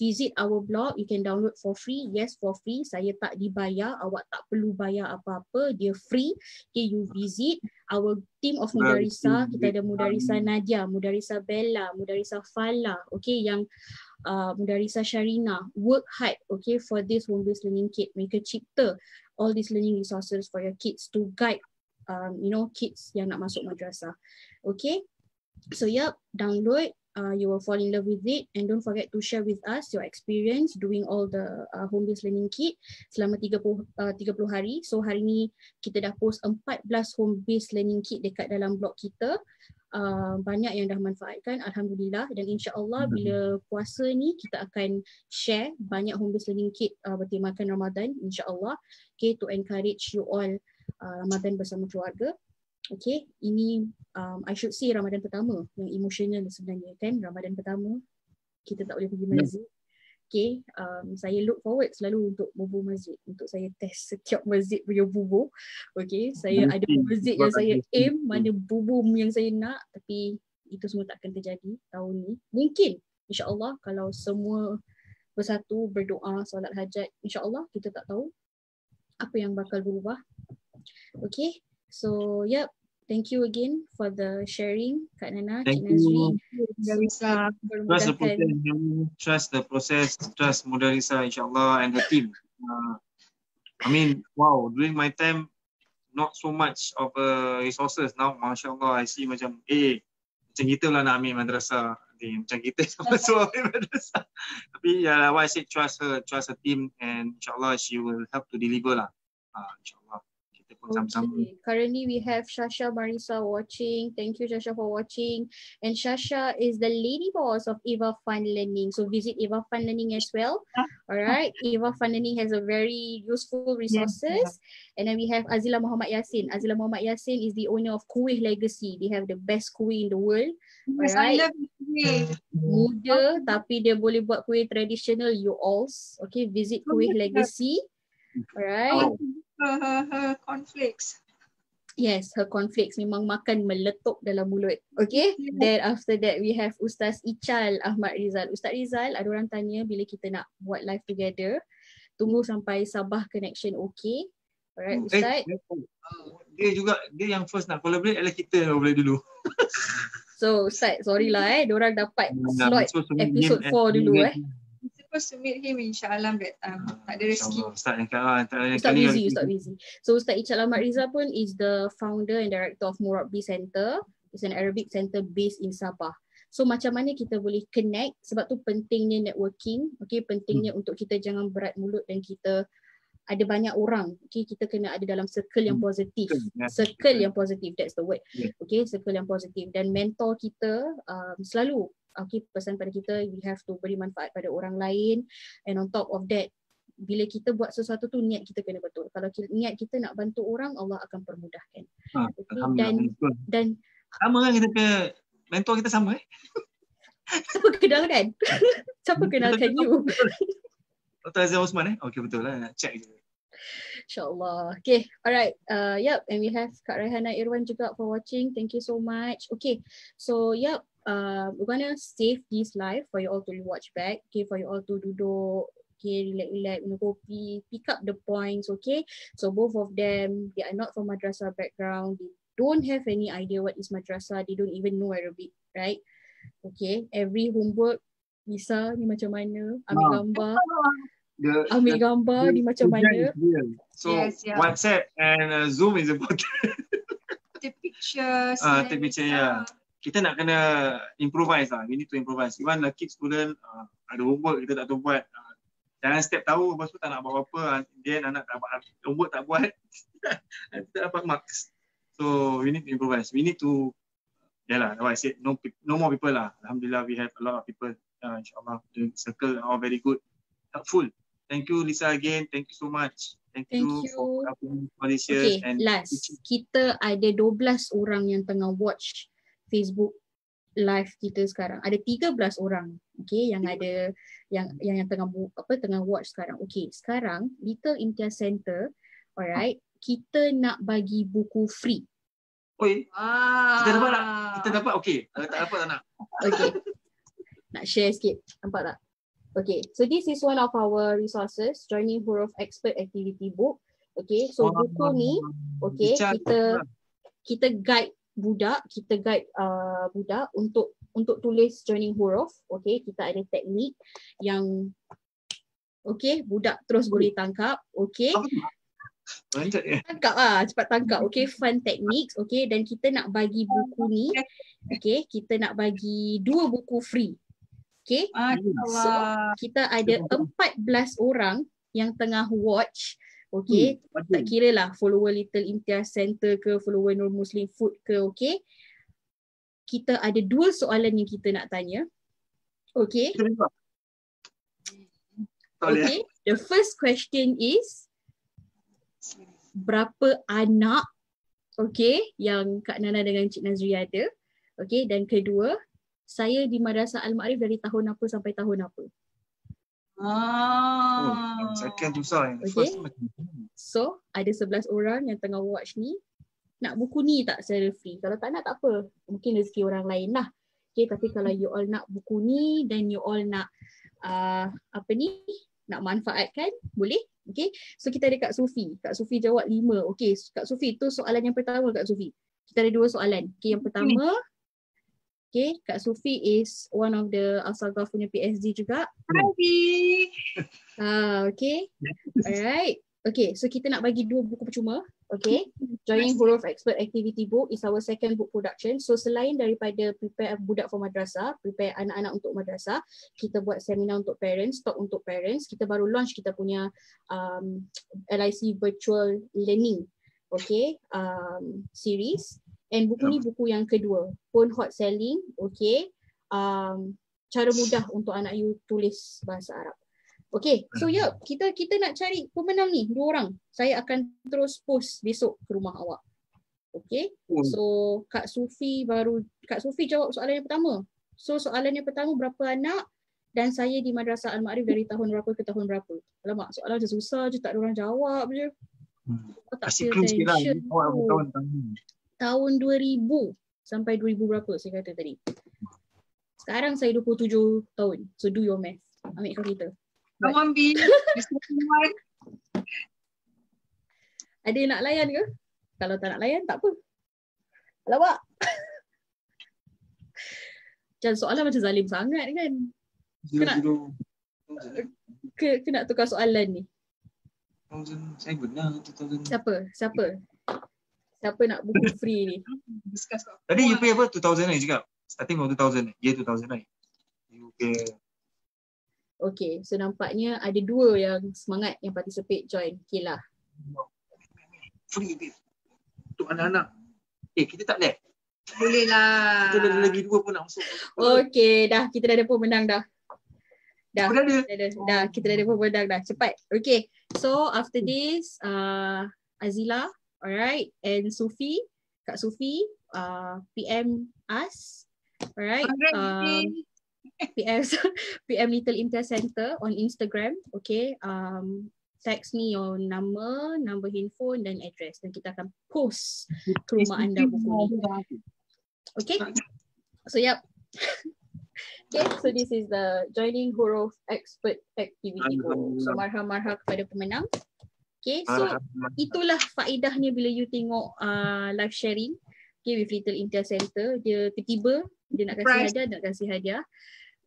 visit our blog, you can download for free. Yes, for free. Saya tak dibayar, awak tak perlu bayar apa-apa, dia free. Okay, you visit our team of Mudarisa. Kita ada Mudarisa Nadia, Mudarisa Bella, Mudarisa Fala, okay, yang Mudarisa Sharina work hard, okay, for this home based learning kit. Mereka cipta all these learning resources for your kids to guide kids yang nak masuk madrasah. Okay, so download, you will fall in love with it, and don't forget to share with us your experience doing all the home based learning kit selama 30 hari. So hari ni kita dah post 14 home based learning kit dekat dalam blog kita. Banyak yang dah manfaatkan, alhamdulillah, dan insya-Allah bila puasa ni kita akan share banyak home based learning kit bertemakan Ramadan, insya-Allah, okay, to encourage you all Ramadan bersama keluarga. Okay, ini I should say Ramadan pertama yang emotional sebenarnya kan. Ramadan pertama kita tak boleh pergi masjid. Okay, saya look forward selalu untuk bubur masjid, untuk saya test setiap masjid punya bubur. Okay, saya ada masjid yang saya aim, mana bubur yang saya nak, tapi itu semua tak akan terjadi tahun ni. Mungkin insya-Allah kalau semua bersatu berdoa, solat hajat, insya-Allah, kita tak tahu apa yang bakal berubah. Okay, so thank you again for the sharing, Kak Nana, Cik Nazri. Trust the process, trust Mudarisa, insyaAllah, and the team. I mean, wow, during my time, not so much of resources. Now, masya-Allah, I see macam, macam kita lah nak ambil madrasah. Macam kita masuk ambil madrasah. Tapi why I say trust her team, and insyaAllah she will help to deliver lah. InsyaAllah. Okay. Currently we have Shasha Marisa watching. Thank you, Shasha, for watching. And Shasha is the lady boss of Eva Fun Learning. So visit Eva Fun Learning as well. All right. Eva Fun Learning has a very useful resources. And then we have Azila Muhammad Yassin. Azila Muhammad Yassin is the owner of Kuih Legacy. They have the best kuih in the world. Yes, all right. I love kuih. Muda tapi dia boleh buat kuih traditional, you alls. Okay, visit Kuih Legacy. All right. Her cornflakes. Yes, her cornflakes memang makan meletup dalam mulut. Okay, then after that we have Ustaz Ichal Ahmad Rizal. Ustaz Rizal, ada orang tanya bila kita nak buat live together. Tunggu sampai Sabah connection okay. Alright, Ustaz. Dia yang first nak collaborate adalah kita yang boleh dulu. So Ustaz, sorry lah diorang dapat slot episode 4 dulu Supposed to meet him insyaAllah that tak ada rezeki. Ustaz busy. So Ustaz Ichal Ahmad Rizal pun is the founder and director of Murabbi Center. It's an Arabic center based in Sabah. So macam mana kita boleh connect, sebab tu pentingnya networking. Okay, pentingnya untuk kita jangan berat mulut dan kita ada banyak orang. Okay, kita kena ada dalam circle yang positif. Circle yang positif, that's the word. Okay, circle yang positif. Dan mentor kita selalu pesan pada kita, we have to beri manfaat pada orang lain, and on top of that, bila kita buat sesuatu tu niat kita kena betul. Kalau niat kita nak bantu orang, Allah akan permudahkan. Okay? Dan sama kan kita punya mentor kita sama siapa kenalkan? Siapa kenalkan you? Dr. Azhar Osman Okay, betul lah, check je. InsyaAllah. Okay, alright. And we have Kak Raihana Irwan juga for watching. Thank you so much. Okay, so we're gonna save this live for you all to watch back. Okay, for you all to duduk, okay, relax, minum kopi, pick up the points. Okay, so both of them, they are not from madrasah background. They don't have any idea what is madrasah. They don't even know Arabic, right? Okay, every homework Lisa ni macam mana, ambil gambar ni macam mana. So WhatsApp and Zoom is important. Take pictures. Take picture, kita nak kena improvise lah. We need to improvise. Even the kid student ada homework kita tak tahu buat. Jangan step tahu lepas tu tak nak buat apa-apa. Dia anak tak buat homework, tak buat. Tak dapat marks. So we need to improvise. We need to like I said, no more people lah. Alhamdulillah, we have a lot of people. InsyaAllah, the circle are very good, helpful. Thank you Lisa again. Thank you so much. Thank you for Malaysia. Okay, and last. Kita ada 12 orang yang tengah watch Facebook live kita sekarang. Ada 13 orang, okay, yang ada yang tengah watch sekarang. Okay, sekarang Little Imtiaz Center, alright, kita nak bagi buku free. Oi, kita dapat tak? Kita dapat okey. Kalau tak dapat tak nak. Okay. Nak share sikit. Nampak tak? Okay. So this is one of our resources, Joining Huruf Expert Activity Book. Okay. So buku ni, okay, kita guide budak, budak untuk tulis joining huruf. Okay. Kita ada teknik yang okay, budak terus boleh tangkap. Okay. Tangkap lah, cepat tangkap. Okay, fun techniques. Okay, dan kita nak bagi buku ni. Okay, kita nak bagi 2 buku free. Okay, so kita ada 14 orang yang tengah watch. Okay, tak kira lah follower Little Imtiaz Center ke, follower Nur Muslim Food ke. Okay, kita ada 2 soalan yang kita nak tanya. Okay. Okay, the first question is, berapa anak, okay, yang Kak Nana dengan Cik Nazri ada. Okay, dan kedua, saya di Madrasah Al-Ma'arif dari tahun apa sampai tahun apa. Second susah. Okay, so ada 11 orang yang tengah watch ni. Nak buku ni tak secara free? Kalau tak nak tak apa, mungkin rezeki orang lain lah. Okay, tapi kalau you all nak buku ni dan you all nak nak manfaatkan, boleh. Okay, so kita ada Kak Sufi. Kak Sufi jawab 5. Okay, Kak Sufi, tu soalan yang pertama Kak Sufi. Kita ada 2 soalan. Okay, yang pertama, okay, Kak Sufi is one of the Al-Saghaf punya PSD juga. Okay, alright. Okay, so kita nak bagi 2 buku percuma. Okay, Joining Huruf Expert Activity Book is our second book production. So selain daripada prepare budak for madrasah, prepare anak-anak untuk madrasah, kita buat seminar untuk parents, talk untuk parents. Kita baru launch kita punya LIC Virtual Learning, okay, series. And buku ni buku yang kedua, pun hot selling. Okay, cara mudah untuk anak you tulis bahasa Arab. Okay, so kita nak cari pemenang ni, 2 orang. Saya akan terus post besok ke rumah awak. Okay, so Kak Sufi jawab soalan yang pertama. So soalan yang pertama, berapa anak dan saya di Madrasah Al-Ma'arif dari tahun berapa ke tahun berapa. Alamak, soalan macam susah je, tak ada orang jawab je. Tak pay attention. Tahun 2000 sampai 2000 berapa saya kata tadi. Sekarang saya 27 tahun. So do your math. Ambil kalkulator. Come on, B. Ada yang nak layan ke? Kalau tak nak layan, tak apa. Alamak. Macam soalan macam zalim sangat kan? Kena tukar soalan ni. Saya benar 2000. Siapa nak buku free ni? Tadi you pay apa? 2000 ni cakap? Starting from 2000, year 2000 ni. You pay. Okay, so nampaknya ada 2 yang semangat yang participate join. Okay lah. Free babe. Untuk anak-anak. Kita tak boleh. Boleh lah. Kita ada lagi 2 pun nak masuk. Okay, dah. Kita dah ada pemenang dah. Dah, kita dah ada pemenang dah. Cepat. Okay, so after this, Azila, alright, and Sufi, Kak Sufi, PM us, alright. PM Little Imtiaz Center on Instagram. Okay, text me your number handphone dan address dan kita akan post ke rumah anda buku ni. Okay, so yep. Okay, so this is the Joining Huruf Expert Activity Book. So marhah kepada pemenang. Okay, so itulah faedahnya bila you tengok live sharing, okay, with Little Imtiaz Center. Dia tiba-tiba dia nak kasih hadiah.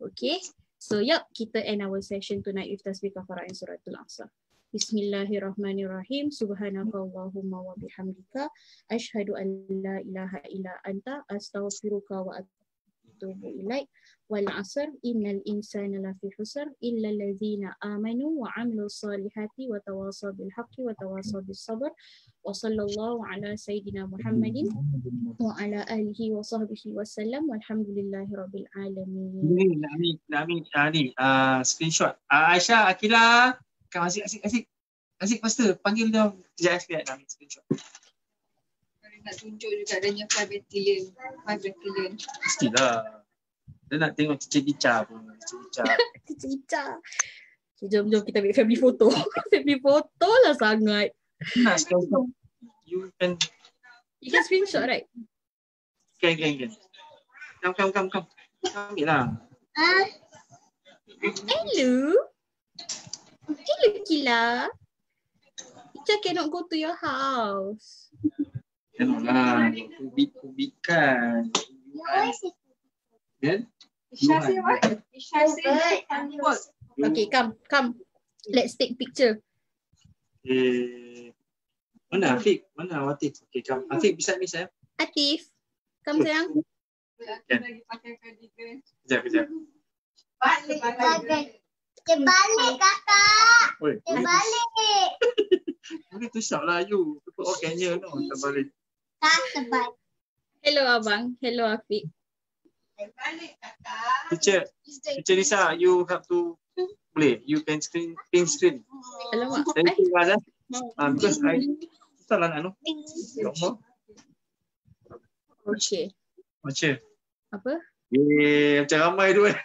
Okay, so yep, kita end our session tonight with tasbih kafarah and suratul Asr. Bismillahirrahmanirrahim. Subhanakallahumma wa bihamdika asyhadu an la ilaha illa anta astaghfiruka wa atubu ilaik. Wal 'asr innal insana lafi khusr illa allazina amanu wa 'amilus solihati wa tawasaw bil haqqi wa tawasaw bis sabr. Wa sallallahu ala sayyidina Muhammadin wa ala alihi wa sahbihi wasallam walhamdulillahi rabbil alamin. Amin. Ni screenshot. Aisyah, Akila, kan Asyik faster panggil dia sekejap sekejap nak ambil screenshot. Nak tunjuk juga adanya 5 battalion. Mestilah. Dia nak tengok Cica pun. Cica. Jom kita ambil family photo. Family photo lah sangat. Nak screenshot. You can screenshot, right? Can. Come. Ambil lah. Hello. Hello, Kila. Teacher cannot go to your house. Cannot lah. Kubik-kubikan. Then? Isha say what? Isha say work. Okay, come. Let's take picture. Mana Afiq? Mana Watif? Okay, come. Afiq beside me, sayang. Atif, come sayang. Aku lagi pakai cardigan. Kejap. Terbalik kakak. Oi, Terbalik. boleh tu shout lah you. People all can hear, no? Terbalik. Tak terbalik. Hello abang. Hello Afiq. Balik kakak. Teacher Lisa, you have to boleh. You can pink screen. Alamak. Thank you, Razan. Because I susah lah nak Okay. Macam Apa? macam ramai tu kan.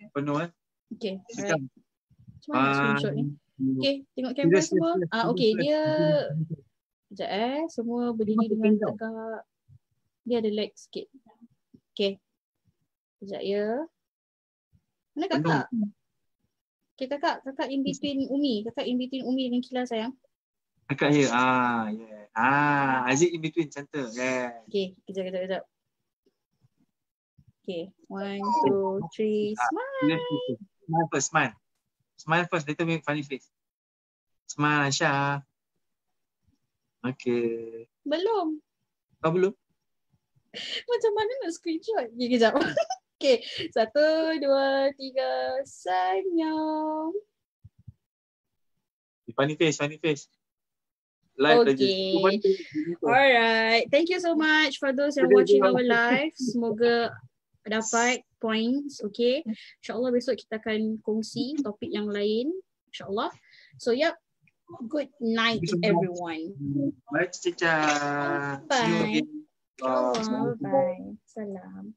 Penuh kan. Okay. Alright. Macam mana screenshot ni? Okay, tengok kamera Yes. semua. Okay, dia sekejap semua berdiri dengan tegak. Dia ada lag sikit. Okay. Sekejap ya. Mana kakak? Okay, kakak in between Umi. Kakak in between Umi dengan Kila sayang. Kakak here. Yeah. Aziz in between center. Yeah. Okay, kejap. Okay, 1, 2, 3, smile. Smile first, later make funny face. Smile, Aisyah. Okay. Belum. Kau belum? Macam mana nak screenshot? Okay, kejap. Okay, 1, 2, 3, senyum. Funny face. Live Okay. Alright. Thank you so much for those yang watching our live. Semoga dapat points. Okay. InsyaAllah besok kita akan kongsi topik yang lain. InsyaAllah. So, yep. Good night, everyone. Bye, Cica. Bye. See you again. Bye. Salam.